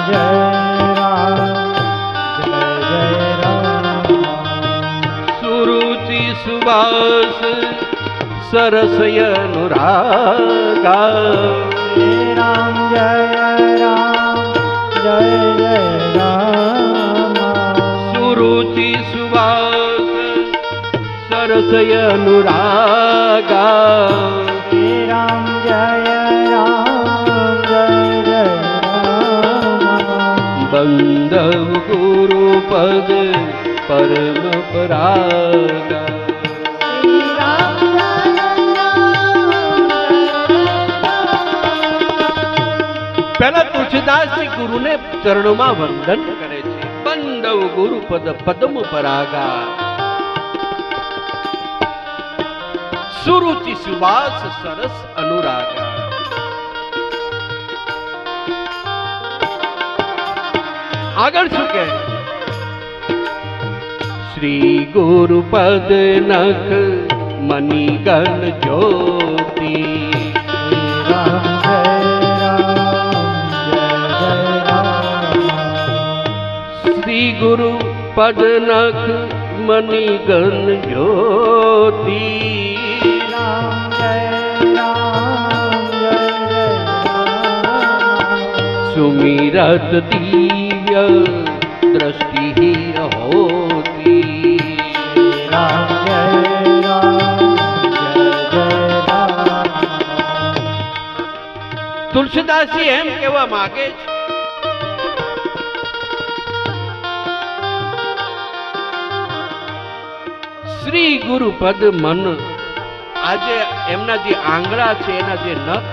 જય રામ સુરુચિ સુવાસ સરસય અનુરાગા રામ જય રામ સુરુચિ સુવાસ સરસય અનુરાગા રામ જય રામ બંધવ ગુરુ પદ પરમ પરાગા પહેલા તુલસીદાસજી ગુરુને ચરણોમાં વંદન કરે છે બંધવ ગુરુ પદ પદમ પરાગા સુરુચિ સુવાસ સરસ અનુરાગ. આગળ શું કહે? શ્રી ગુરુપદ નખ મણિગણ જ્યોતિ. રામ જય રામ. શ્રી ગુરુપદ નખ મણિગણ જ્યોતિ. રામ જય રામ જય જય રામ. સુમિરત દિવ્ય દ્રષ્ટિ હોતી. રામ જય રામ જય જય રામ. તુલસીદાસજી એમ કહેવા માંગે છે, શ્રી ગુરુપદ મન. આજે એમના જે આંગળા છે, એના જે નખ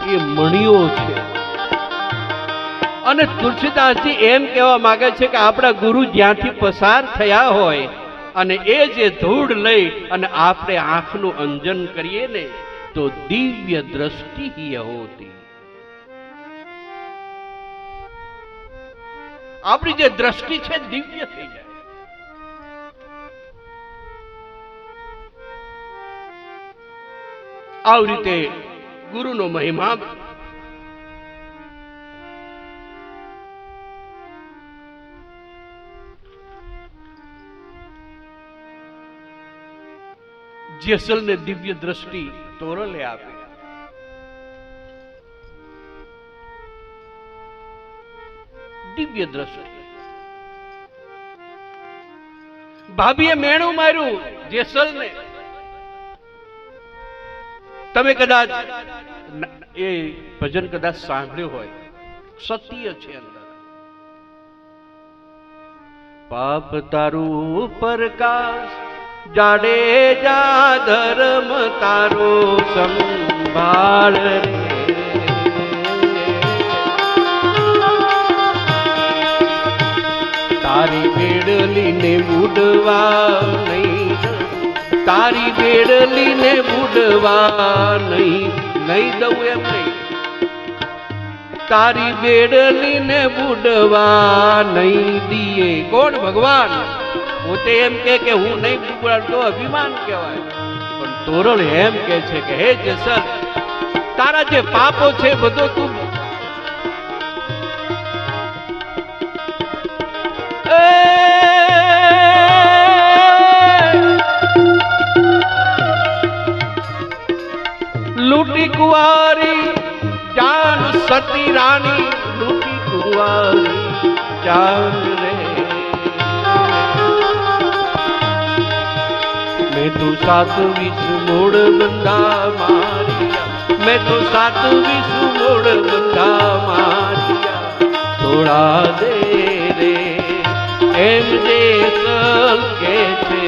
છે, એ મણિઓ છે. અને તુલસીદાસજી એમ કહેવા માંગે છે કે આપણા ગુરુ જ્યાંથી પસાર થયા હોય અને એ જે ધૂળ લઈ અને આપણે આંખનું અંજન કરીએ ને, તો દિવ્ય દ્રષ્ટિ હોતી. આપણી જે દ્રષ્ટિ છે દિવ્ય થઈ જાય. આવી રીતે ગુરુનો મહિમા. જેસલને દિવ્ય દ્રષ્ટિ તોરલે આપી. દિવ્ય દ્રષ્ટિ. ભાભીએ મેણું માર્યું જેસલને. તમે કદાચ એ ભજન કદાચ સાંભળ્યું હોય, સત્ય છે અંદર. પાપ તારું પ્રકાશ જાડેજા ધર્મ તારો સંભાળ રે. તારી બેડલીને બુડવા નહીં, તારી બેડલીને બુડવા નહીં, નહીં દઉં એમ નહીં. તારી બેડલીને બુડવા નહીં દીએ. કોણ? ભગવાન પોતે એમ કે હું નહીં બુડાડતો, અભિમાન કહેવાય. પણ તોરલ એમ કે છે કે હે જેસલ, તારા જે પાપો છે બધો તું લૂટી કુંવારી જાન સતી રાણી, લૂટી કુંવારી જાન રે. मैं तो 27 मोड़ बंदा मारिया, मैं तो 27 मोड़ बंदा मारिया. थोड़ा दे रे एम जेसल के छे.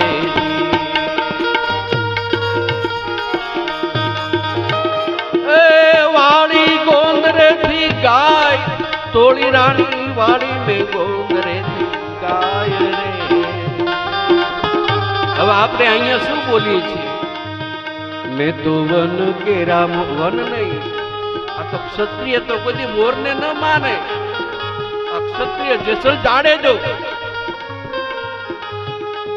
ए वाड़ी गोंदरे थी गाय, तोड़ी रानी वाड़ी में गोंदरे थी गाय रे. હવે આપણે અહીંયા શું બોલીએ છીએ? મેં તો વન કેરા. વન નહીં, આ તો ક્ષત્રિય તો કોઈ મોરને ન માને. આ ક્ષત્રિય જેસલ જાડેજો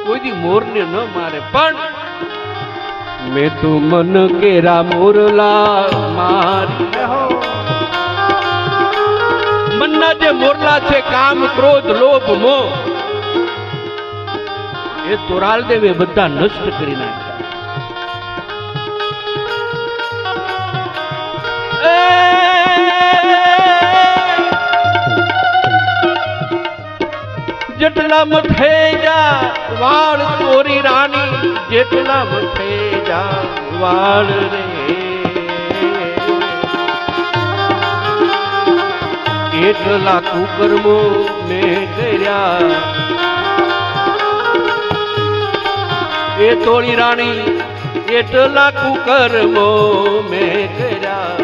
કોઈ મોરને ન મારે. પણ મેં તો મન કેરા મોરલા મારી. મનના જે મોરલા છે, કામ ક્રોધ લોભ મોહ, એ તોરાલ દેવે બધા નષ્ટ કરી નાખ્યા. જેટલા મઠે જા વાળ તોરી રાણી, જેટલા મઠે જા વાળ રે. એટલા કુકર્મો મેં કર્યા, એ તોળી રાણી એટલા કુકર્મો મેં કર્યા.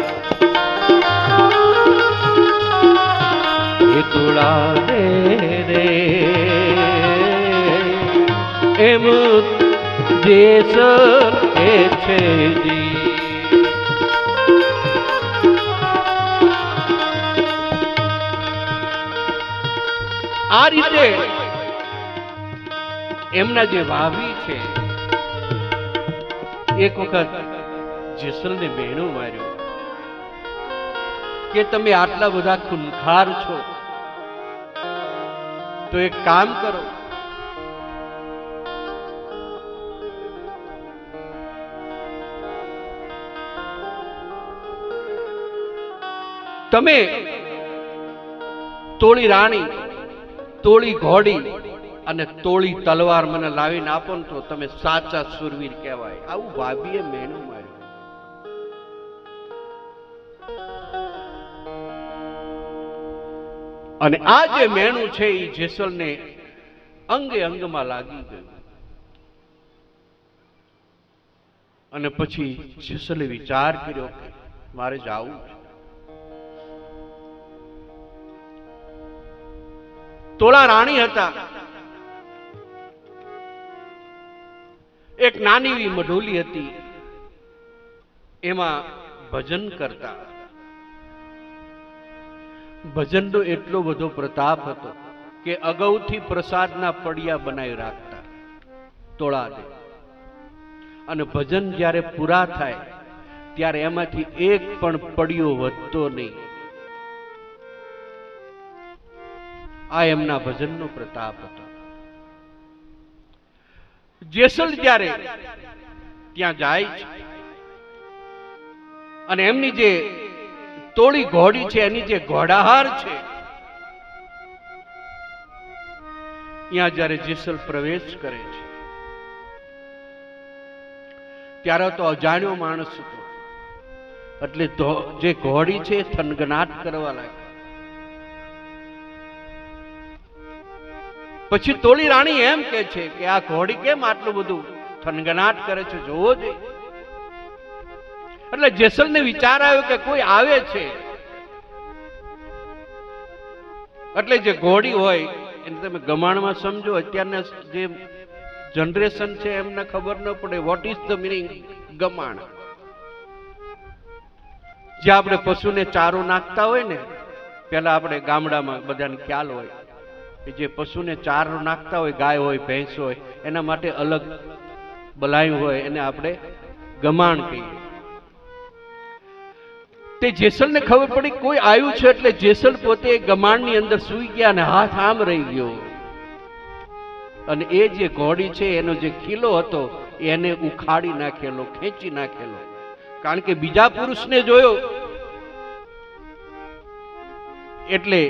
એ તોળા દે રે એમ જેસલ એ છે જી. આ રીતે એમના જે ભાભી છે એક વખત જેસલને મેણું માર્યો કે તમે આટલા બધા ખૂનખાર છો તો એક કામ કરો, તમે તોળી રાણી, તોળી ઘોડી અને તોળી તલવાર મને લાવીને આપો ને તો તમે સાચા સુરવીર કહેવાય. આવું ભાભીએ મેણું માર્યું. અને આ જે મેણું છે એ જેસલને અંગે અંગમાં લાગી ગયું. અને પછી જેસલે વિચાર કર્યો કે મારે જાવું છે. તોળા રાણી હતા, એક નાની એવી મઢોલી હતી, એમાં ભજન કરતા. ભજનનો એટલો બધો પ્રતાપ હતો કે અગાઉથી પ્રસાદના પડિયા બનાવી રાખતા તોળાને, અને ભજન જ્યારે પૂરા થાય ત્યારે એમાંથી એક પણ પડિયો વધતો નહીં. આ એમના ભજનનો પ્રતાપ હતો. જેસલ જ્યારે ત્યાં જાય છે અને એમની જે તોળી ઘોડી છે, એની જે ઘોડાહાર છે, ત્યાં જ્યારે જેસલ પ્રવેશ કરે છે ત્યારે તો અજાણ્યો માણસ હતો, એટલે જે ઘોડી છે થનગનાટ કરવા લાગી. પછી તોળી રાણી એમ કે છે કે આ ઘોડી કેમ આટલું બધું થનગનાટ કરે છે, જોવો જોઈએ. એટલે જેસલને વિચાર આવ્યો કે કોઈ આવે છે. એટલે જે ઘોડી હોય એને તમે ગમાણમાં સમજો. અત્યારના જે જનરેશન છે એમને ખબર ન પડે વોટ ઇઝ ધ મીનિંગ ગમાણ. જે આપણે પશુને ચારો નાખતા હોય ને, પેલા આપણે ગામડામાં બધાને ખ્યાલ હોય કે જે પશુને ચારો નાખતા હોય, ગાય હોય, ભેંસ હોય, એના માટે અલગ બલાયું હોય, એને આપણે ગમાણ કહીએ. તે જેસલને ખબર પડી કોઈ આવ્યું છે, એટલે જેસલ પોતે ગમાણની અંદર સૂઈ ગયા અને હાથ આમ રહી ગયો. અને એ જે ઘોડી છે એનો જે ખીલો હતો એને ઉખાડી નાખેલો, ખેંચી નાખેલો. કારણ કે બીજા પુરુષને જોયો એટલે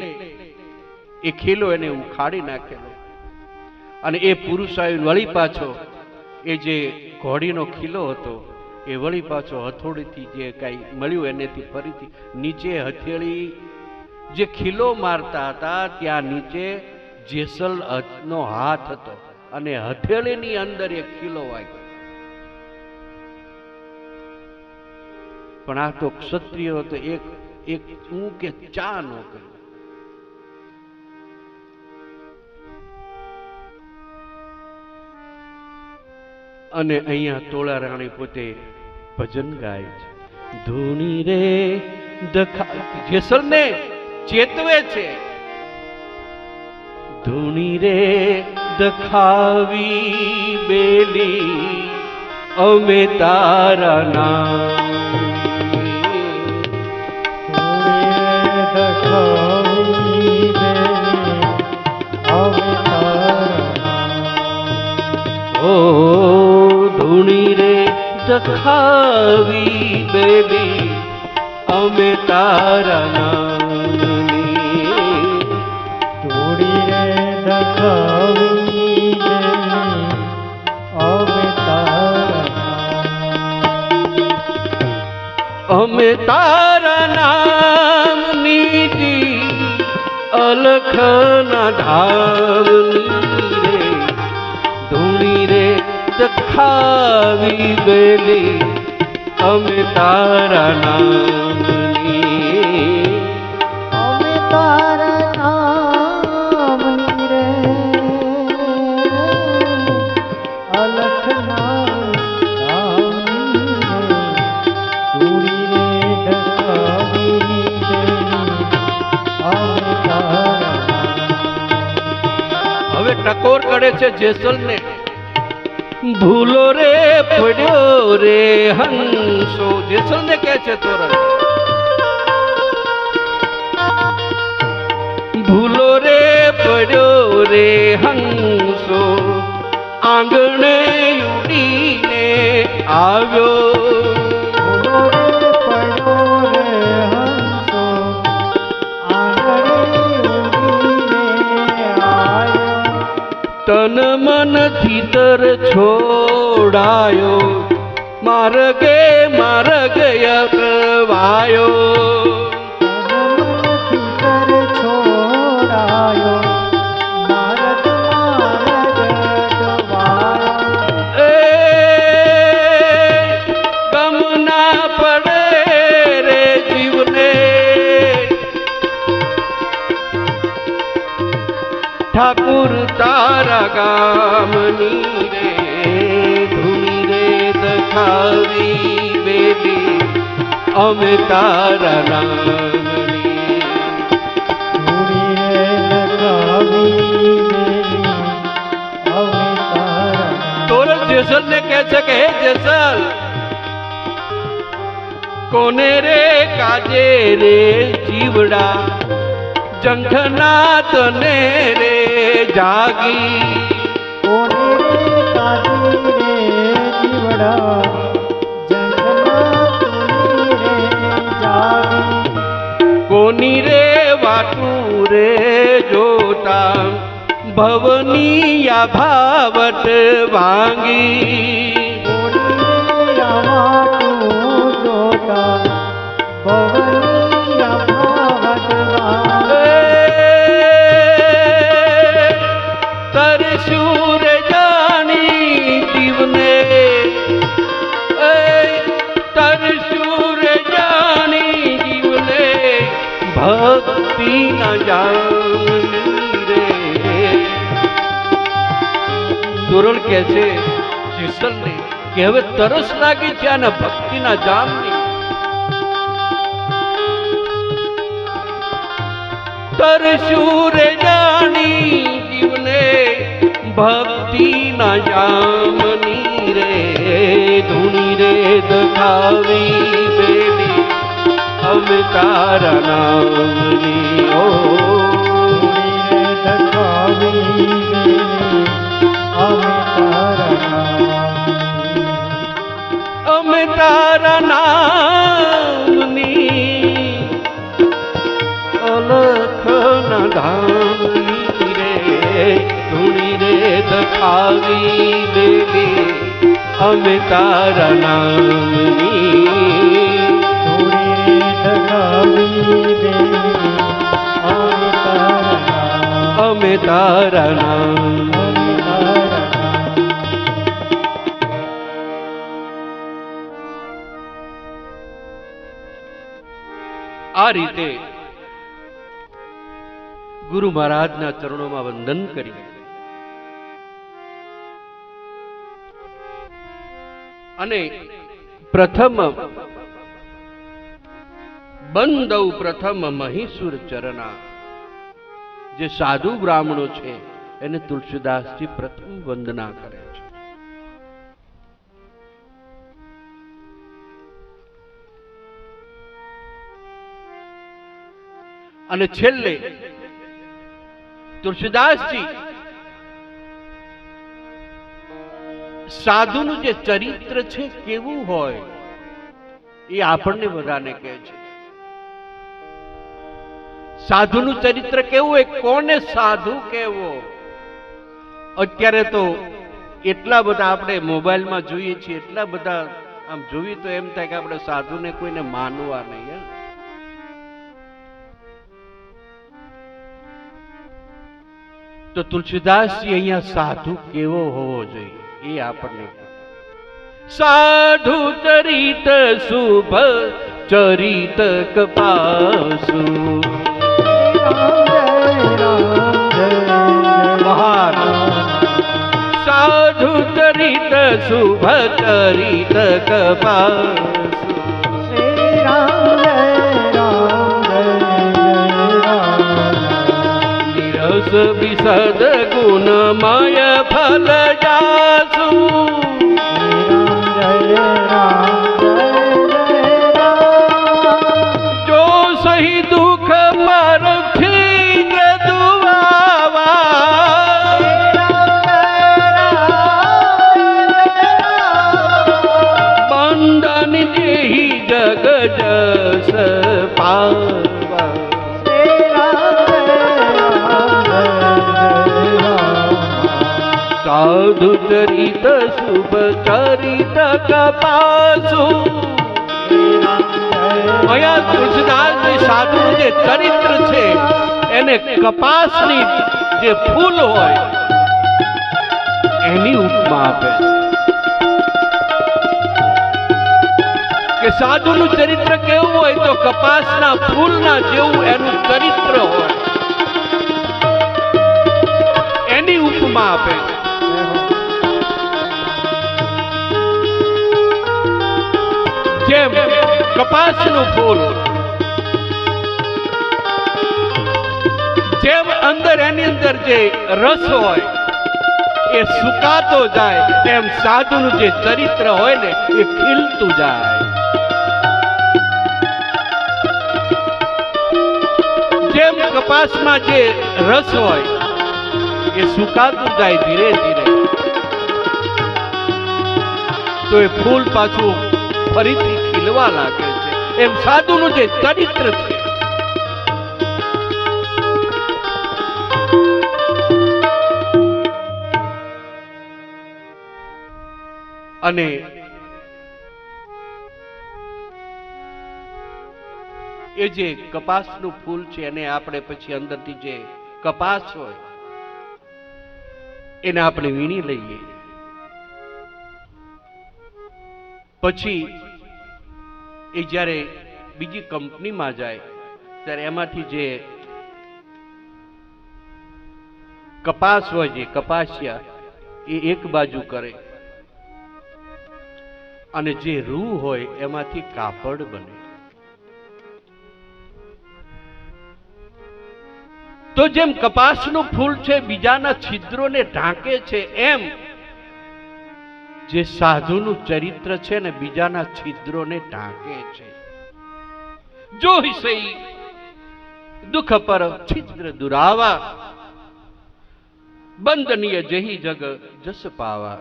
એ ખીલો એને ઉખાડી નાખેલો. અને એ પુરુષ આવી વળી પાછો એ જે ઘોડીનો ખીલો હતો એ વળી પાછો હથોડીથી જે કાંઈ મળ્યું એનેથી ફરીથી નીચે હથેળી જે ખીલો મારતા હતા ત્યાં નીચે જેસલનો હાથ હતો અને હથેળીની અંદર એક ખીલો વાગ્યો. પણ આ તો ક્ષત્રિય હતો, એક હું કે ચા નો કર્યો. અને અહીંયા તોળા રાણી પોતે ભજન ગાય છે. ધૂણી રે દખા, જેસલને ચેતવે છે. ધૂણી રે દખાવી બેલી અમે તારા નામ, ઓ ધૂણી રે દખાવી બેલી અમે તારા નામની, ધૂણી રે દખાવી બેલી અમે અમે તારા નામની અલખના ધામની રે, ધૂણી રે દખાવી બેલી અમે તારા નામની, અમે તારા નામની રે અલખના ટકોર કરે છે જેસલને, ભૂલો રે પડ્યો રે હંસો. જેસલને કહે છે તોરણ, ભૂલો રે પડ્યો રે હંસો, આંગણે ઉડીને આવ્યો. તન મન થીતર છોડાયો, માર્ગે માર્ગે અકવાયો. ઠાકુર તારા ગામની રે ધૂની રે દખાવી બેલી, અમે તારા નામની. તોરણ જેસલને કહે છે કે હે જેસલ, કોને રે કાજે રે જીવડા, જંખના તને રે જાગી. કોને રે કાજી રે જીવડા, જંખના તને રે જાગી. કોની રે વાટું રે જોતા, ભવની આ ભાવટ ભાંગી. કોની રે આવાતું જોતા, ભવની આ ભાવટ તરસુર જાણી જીવને, તરસુર જાણી જીવને, ભક્તિ ન જાણી રે. તોરણ કહે છે જેસલને કે હવે તરસ લાગી છે આના ભક્તિના જામની. તરસુર જાણી જીવને, ભક્તિ ના જામની રે ધૂણી રે દખાવી બેલી, અમે તારા નામની. ઓ દખાવી બેલી, અમે તારા નામની. અમે તારા નામની, અલખના ધામની રે ધૂણી રે દખાવી બેલી, અમે તારા નામની. ધૂણી રે દખાવી બેલી, અમે તારા નામ. અમે તારા નામ. અમે તારા નામ. આ રીતે ગુરુ મહારાજના ચરણોમાં વંદન કરી અને પ્રથમ બંદૌ પ્રથમ મહીસુર ચરણા, જે સાધુ બ્રાહ્મણો છે એને તુલસીદાસજી પ્રથમ વંદના કરે છે. અને છેલ્લે તુલસીદાસજી સાધુનું જે ચરિત્ર છે કેવું હોય એ આપણને બધાને કહે છે. સાધુનું ચરિત્ર કેવું હોય, કોને સાધુ કેવો? અત્યારે તો એટલા બધા આપણે મોબાઈલમાં જોઈએ છીએ, એટલા બધા આમ જોઈએ તો એમ થાય કે આપણે સાધુને કોઈને માનવા નહીં. તો તુલસીદાસજી અહીંયા સાધુ કેવો હોવો જોઈએ એ આપણને. સાધુ ચરિત શુભ ચરિત કપાસુ, મહાન સાધુ ચરિત શુભ ચરિત કપાસુ. રસ વિશદ ગુણમય ફલ જાસુ જો સહી દુઃખ પર શીઘ્ર દુઆવા બંધન દેહી જગ જસ પાવા સાધુ ચરિત શુભ ચરિત કપાસુ અહીંયા તુલસીદાસજી સાધુનું જે ચરિત્ર છે એને કપાસની જે ફૂલ હોય એની ઉપમા આપે છે કે સાધુનું ચરિત્ર કેવું હોય તો કપાસના ફૂલના જેવું એનું ચરિત્ર હોય એની ઉપમા આપે છે. જેમ કપાસનું ફૂલ જેમ અંદર એની અંદર જે રસ હોય એ સુકાતો જાય એમ સાધુનું જે ચરિત્ર હોય ને એ ખીલતું જાય. જેમ કપાસમાં જે રસ હોય એ સુકાતું જાય ધીરે ધીરે તો એ ફૂલ પાછું ફરીથી ખીલવા લાગે છે. એમ સાધુનું જે ચરિત્ર છે અને એ જે કપાસનું ફૂલ છે એને આપણે પછી અંદરથી જે કપાસ હોય એને આપણે વીણી લઈએ પછી એ જ્યારે બીજી કંપનીમાં જાય ત્યારે એમાંથી જે કપાસ હોય જે કપાસિયા એ એક બાજુ કરે અને જે રૂ હોય એમાંથી કાપડ બને. તો જેમ કપાસનું ફૂલ છે બીજાના છિદ્રોને ઢાંકે છે એમ જે સાધુનું ચરિત્ર છે ને બીજાના છિદ્રોને ઢાંકે છે. જો સહી દુઃખ પર છિદ્ર દુરાવા બંધનીય જહી જગ જસ પાવા.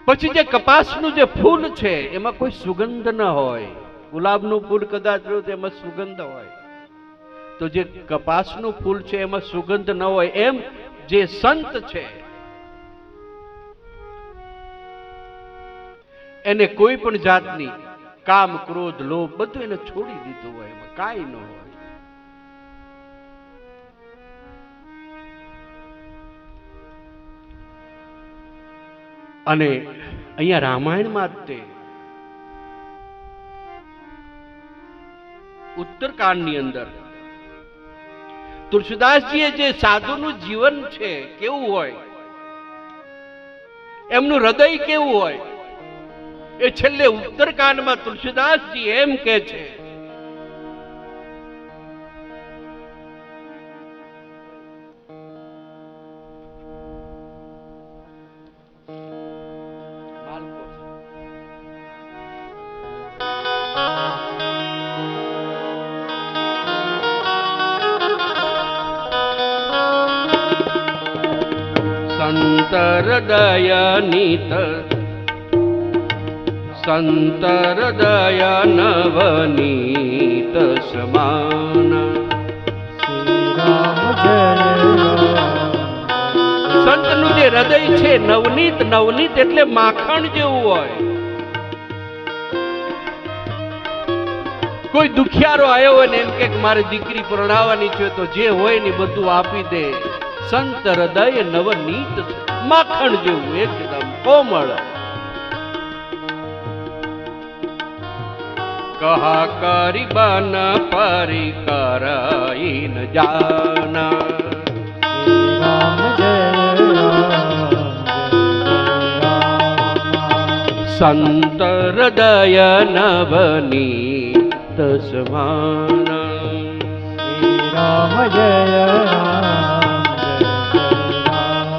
પછી જે કપાસનું જે ફૂલ છે એમાં કોઈ સુગંધ ન હોય. ગુલાબનું ફૂલ કદાચ લો તો એમાં સુગંધ હોય તો જે કપાસનું ફૂલ છે એમાં સુગંધ ન હોય. એમ જે સંત છે એને કોઈ પણ જાતની કામ ક્રોધ લોભ બધું એને છોડી દીધું હોય એમાં કાંઈ ન હોય. અને અહીંયા રામાયણમાં જ તે ઉત્તરકાંડની અંદર તુલસીદાસજીએ જે સાધુનું જીવન છે કેવું હોય એમનું હૃદય કેવું હોય એ છેલ્લે ઉત્તરકાંડમાં તુલસીદાસજી એમ કહે છે હૃદયનિત સંતર દયા નવનીત સમાન. સંતનું જે હૃદય છે નવનીત, નવનીત એટલે માખણ જેવું હોય. કોઈ દુખિયારો આવ્યો હોય ને એમ કે મારે દીકરી પરણાવવાની છે તો જે હોય ને બધું આપી દે. સંત હૃદય નવનીત માખણ જેવું એકદમ કોમળ. કહા કરી બન પરિકર ન જાના. સંત હૃદય નવની સંત સમાન. શ્રી રામ જય રામ જય જય રામ.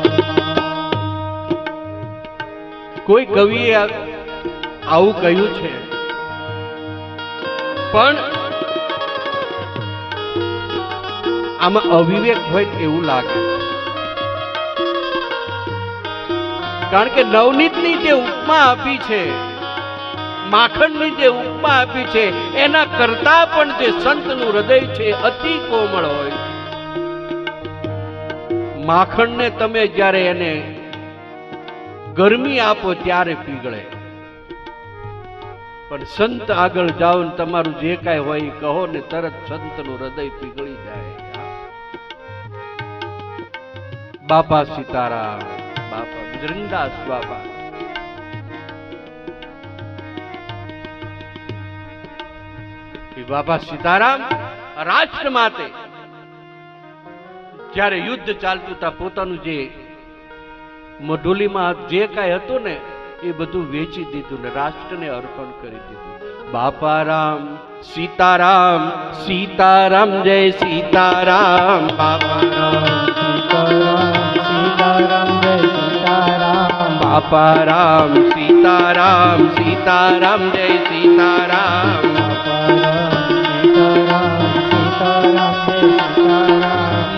કોઈ કવિએ આવું કહ્યું છે, પણ આમાં અવિવેક હોય એવું લાગે. કારણ કે નવનીતની જે ઉપમા આપી છે, માખણની જે ઉપમા આપી છે, એના કરતા પણ જે સંતનું હૃદય છે અતિ કોમળ હોય. માખણને તમે જ્યારે એને ગરમી આપો ત્યારે પીગળે, પણ સંત આગળ જાઓ ને તમારું જે કાંઈ હોય એ કહો ને તરત સંતનું હૃદય પીગળી જાય. બાપા સીતારામ, બાપા બજરંગદાસ બાપા. બાપા સીતારામ રાષ્ટ્ર માટે જ્યારે યુદ્ધ ચાલતું હતા, પોતાનું જે મઢુલીમાં જે કાંઈ હતું ને એ બધું વેચી દીધું ને રાષ્ટ્રને અર્પણ કરી દીધું. બાપા રામ સીતારામ, સીતારામ જય સીતારામ. બાપા રામ સીતારામ સીતારામ જય સીતારામ. બાપા રામ સીતારામ, સીતારામ જય સીતારામ.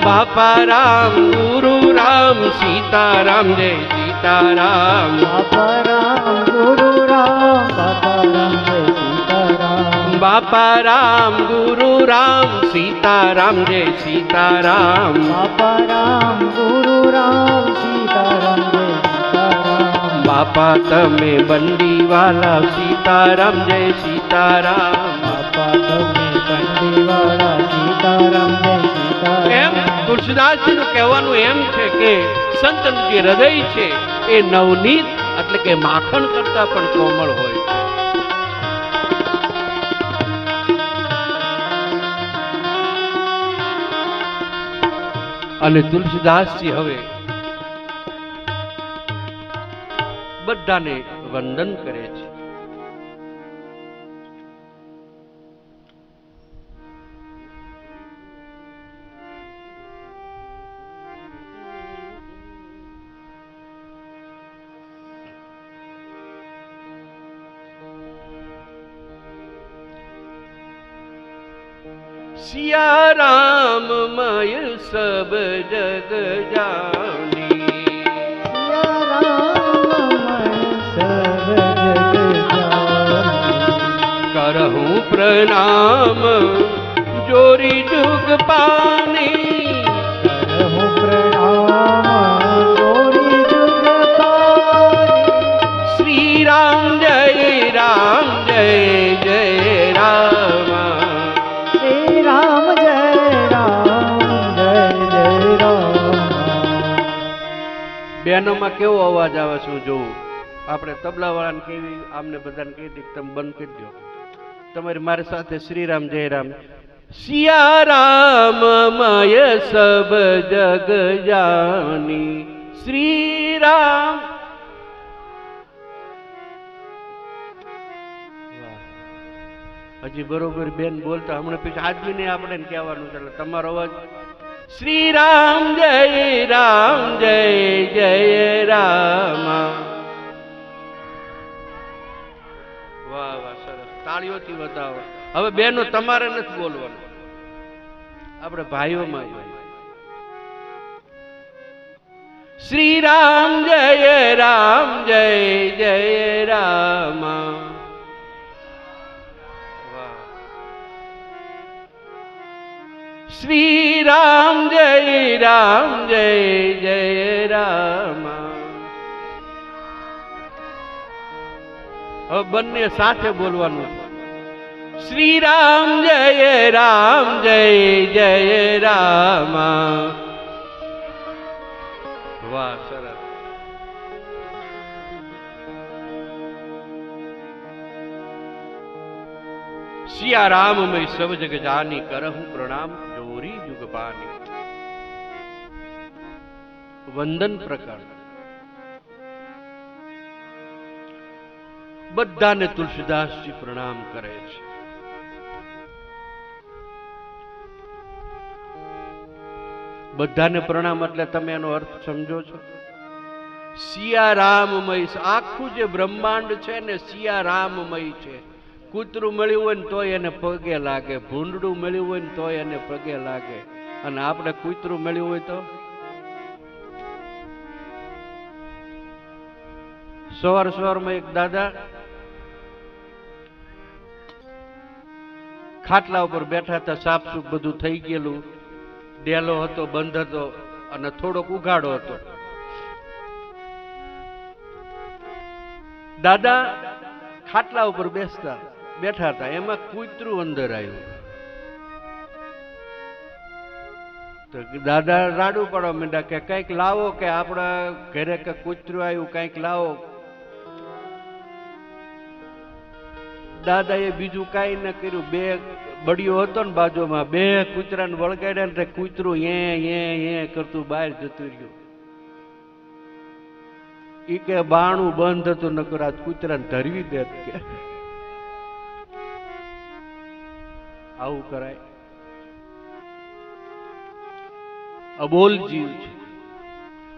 બાપા રામ ગુરુ રામ સીતારામ જય સીતારામ. બાપા રામ ગુરુ રામ, બાપા રામ જય સીતારામ. બાપા રામ ગુરુ રામ સીતારામ જય સીતારામ. બાપા રામ ગુરુ રામ સીતારામ જય સીતારામ. બાપા તમે બંડીવાલા સીતારામ જય સીતારામ. બાપા તમે બંડીવાળા સીતારામ જય સીતારામ. એમ તુલસીદાસજીનું કહેવાનું એમ છે કે સંતનું જે હૃદય છે એ નવનીત એટલે કે માખણ કરતા પણ કોમળ હોય છે. અને તુલસીદાસજી હવે બધાને વંદન કરે છે. सिया राम मय सब जग जानी. सिया राम मय सब जग जानी. करहूँ प्रणाम जोरी जुग पानी. करहूँ प्रणाम जोरी जुग पानी. श्री राम जय जय राम. श्री राम जय जय राम. બેનોમાં કેવો અવાજ આવે છે હું જોઉં. આપણે તબલા વાળાને કેવી આમને બધાને કહી દઈએ તમે બંધ કરી દો. તમારી મારી સાથે શ્રીરામ જય રામ. સિયા રામ મય સબ જગ જાની. શ્રી રામ. હજી બરોબર બેન બોલતા હમણાં પછી આજમીને આપણે કહેવાનું છે એટલે તમારો અવાજ. શ્રી રામ જય જય રામ. વાહ વાહ સરસ, તાળીઓથી વધાવો. હવે બેનો તમારે નથી બોલવાનું, આપણે ભાઈઓમાં. શ્રી રામ જય જય રામ. श्री राम जय जय राम. હવે બંને સાથે બોલવાનું. શ્રી રામ જય જય રામ. વાહ સરસ. सिया राम मैं सब जग जानी. करहूं प्रणाम जोरी जुग पानी. वंदन प्रकरण બધાને તુલસીદાસજી પ્રણામ કરે છે. બધાને પ્રણામ એટલે તમે એનો અર્થ સમજો છો? સિયારામમય છે. આખું જે બ્રહ્માંડ છે ને સિયારામમય છે. કૂતરું મળ્યું હોય ને તોય એને પગે લાગે, ભૂંડડું મળ્યું હોય ને તોય એને પગે લાગે, અને આપણે કૂતરું મળ્યું હોય તો સવારમાં એક દાદા ખાટલા ઉપર બેઠા હતા, સાફસૂફ બધું થઈ ગયેલું, ડેલો હતો, બંધ હતો અને થોડોક ઉઘાડો હતો. દાદા ખાટલા ઉપર બેઠા હતા, એમાં કૂતરું અંદર આવ્યું. તો દાદા રાડું પાડવા માંડ્યા કે કંઈક લાવો, કે આપણા ઘરે કે કૂતરું આવ્યું, કંઈક લાવો. દાદાએ બીજું કાંઈ ન કર્યું, બે બળીઓ હતો ને બાજુમાં, બે કૂતરાને વળગાડ્યા ને કૂતરું એ કરતું બહાર જતું રહ્યું. ઈ કે બાણું બંધ હતું, નકર આ કૂતરાને ધરવી દે કે આવું કરાય? અબોલ જીવ છે.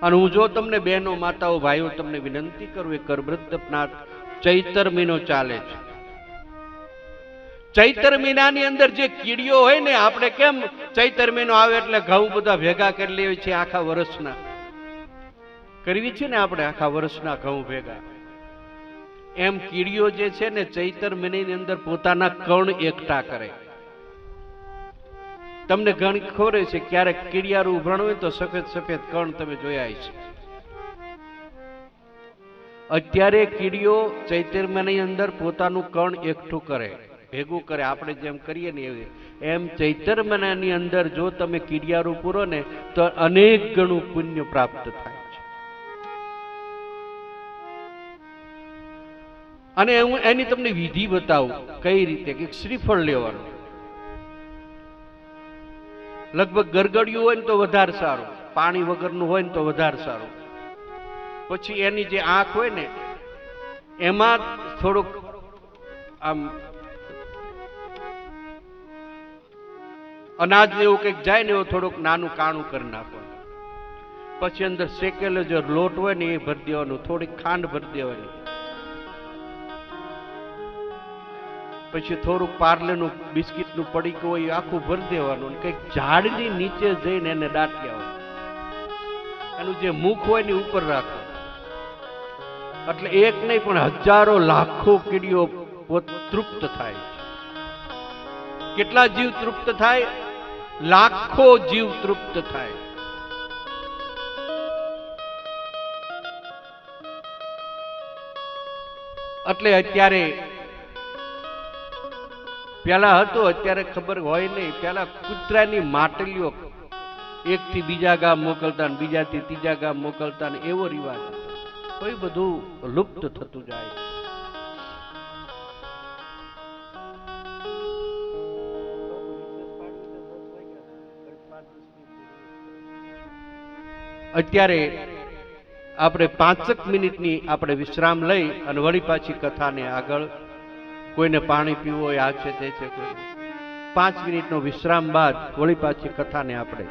અને હું જો તમને બહેનો, માતાઓ, ભાઈઓ તમને વિનંતી કરું, એ કરબ્રતનાથ ચૈતર મહિનો ચાલે છે. ચૈતર મહિનાની અંદર જે કીડીઓ હોય ને, આપણે કેમ ચૈતર મહિનો આવે એટલે ઘઉં બધા ભેગા કરી લેવી છે, આખા વર્ષના કરવી છે ને આપણે, આખા વર્ષના ઘઉં ભેગા. એમ કીડીઓ જે છે ને ચૈતર મહિનાની અંદર પોતાના કણ એકઠા કરે. તમને ઘણી ખબર છે, ક્યારેક કીડિયારું ઉભરાણું હોય તો સફેદ સફેદ કણ તમે જોયા છે. અત્યારે કીડીઓ ચૈતર મહિનાની અંદર પોતાનું કણ એકઠું કરે, ભેગું કરે. આપણે જેમ કરીએ ને એમ ચૈતર મહિનાની અંદર જો તમે કીડિયારું પૂરો ને તો અનેક ગણું પુણ્ય પ્રાપ્ત થાય છે. અને હું એની તમને વિધિ બતાવું કઈ રીતે. કે શ્રીફળ લેવાનું, લગભગ ગરગડિયું હોય ને તો વધારે સારું, પાણી વગરનું હોય ને તો વધારે સારું. પછી એની જે આંખ હોય ને એમાં થોડુંક આમ અનાજ એવું કંઈક જાય ને એવું થોડુંક નાનું કાણું કરી નાખવાનું. પછી અંદર શેકેલો જે લોટ હોય ને એ ભરી દેવાનું, થોડીક ખાંડ ભરી દેવાની. પછી થોડુંક પાર્લેનું બિસ્કિટનું પડીકું હોય એ આખું ભરી દેવાનું. કંઈક ઝાડની નીચે જઈને એને દાટી આવવાનું. એનું જે મુખ હોય ને ઉપર રાખો. એટલે એક નહીં પણ હજારો લાખો કીડીઓ તૃપ્ત થાય છે. કેટલા જીવ તૃપ્ત થાય? લાખો જીવ તૃપ્ત થાય. એટલે અત્યારે પેલા હતું, અત્યારે ખબર હોય નહીં. પેલા કૂતરાની માટલીઓ એકથી બીજા ગામ મોકલતા ને બીજાથી ત્રીજા ગામ મોકલતા ને એવો રિવાજ હતો. તો એ બધું લુપ્ત થતું જાય. અત્યારે આપણે 5 મિનિટની આપણે વિશ્રામ લઈ અને વળી પાછી કથાને આગળ. કોઈને પાણી પીવું હોય આ છે તે છે, 5 મિનિટનો વિશ્રામ બાદ વળી પાછી કથાને આપણે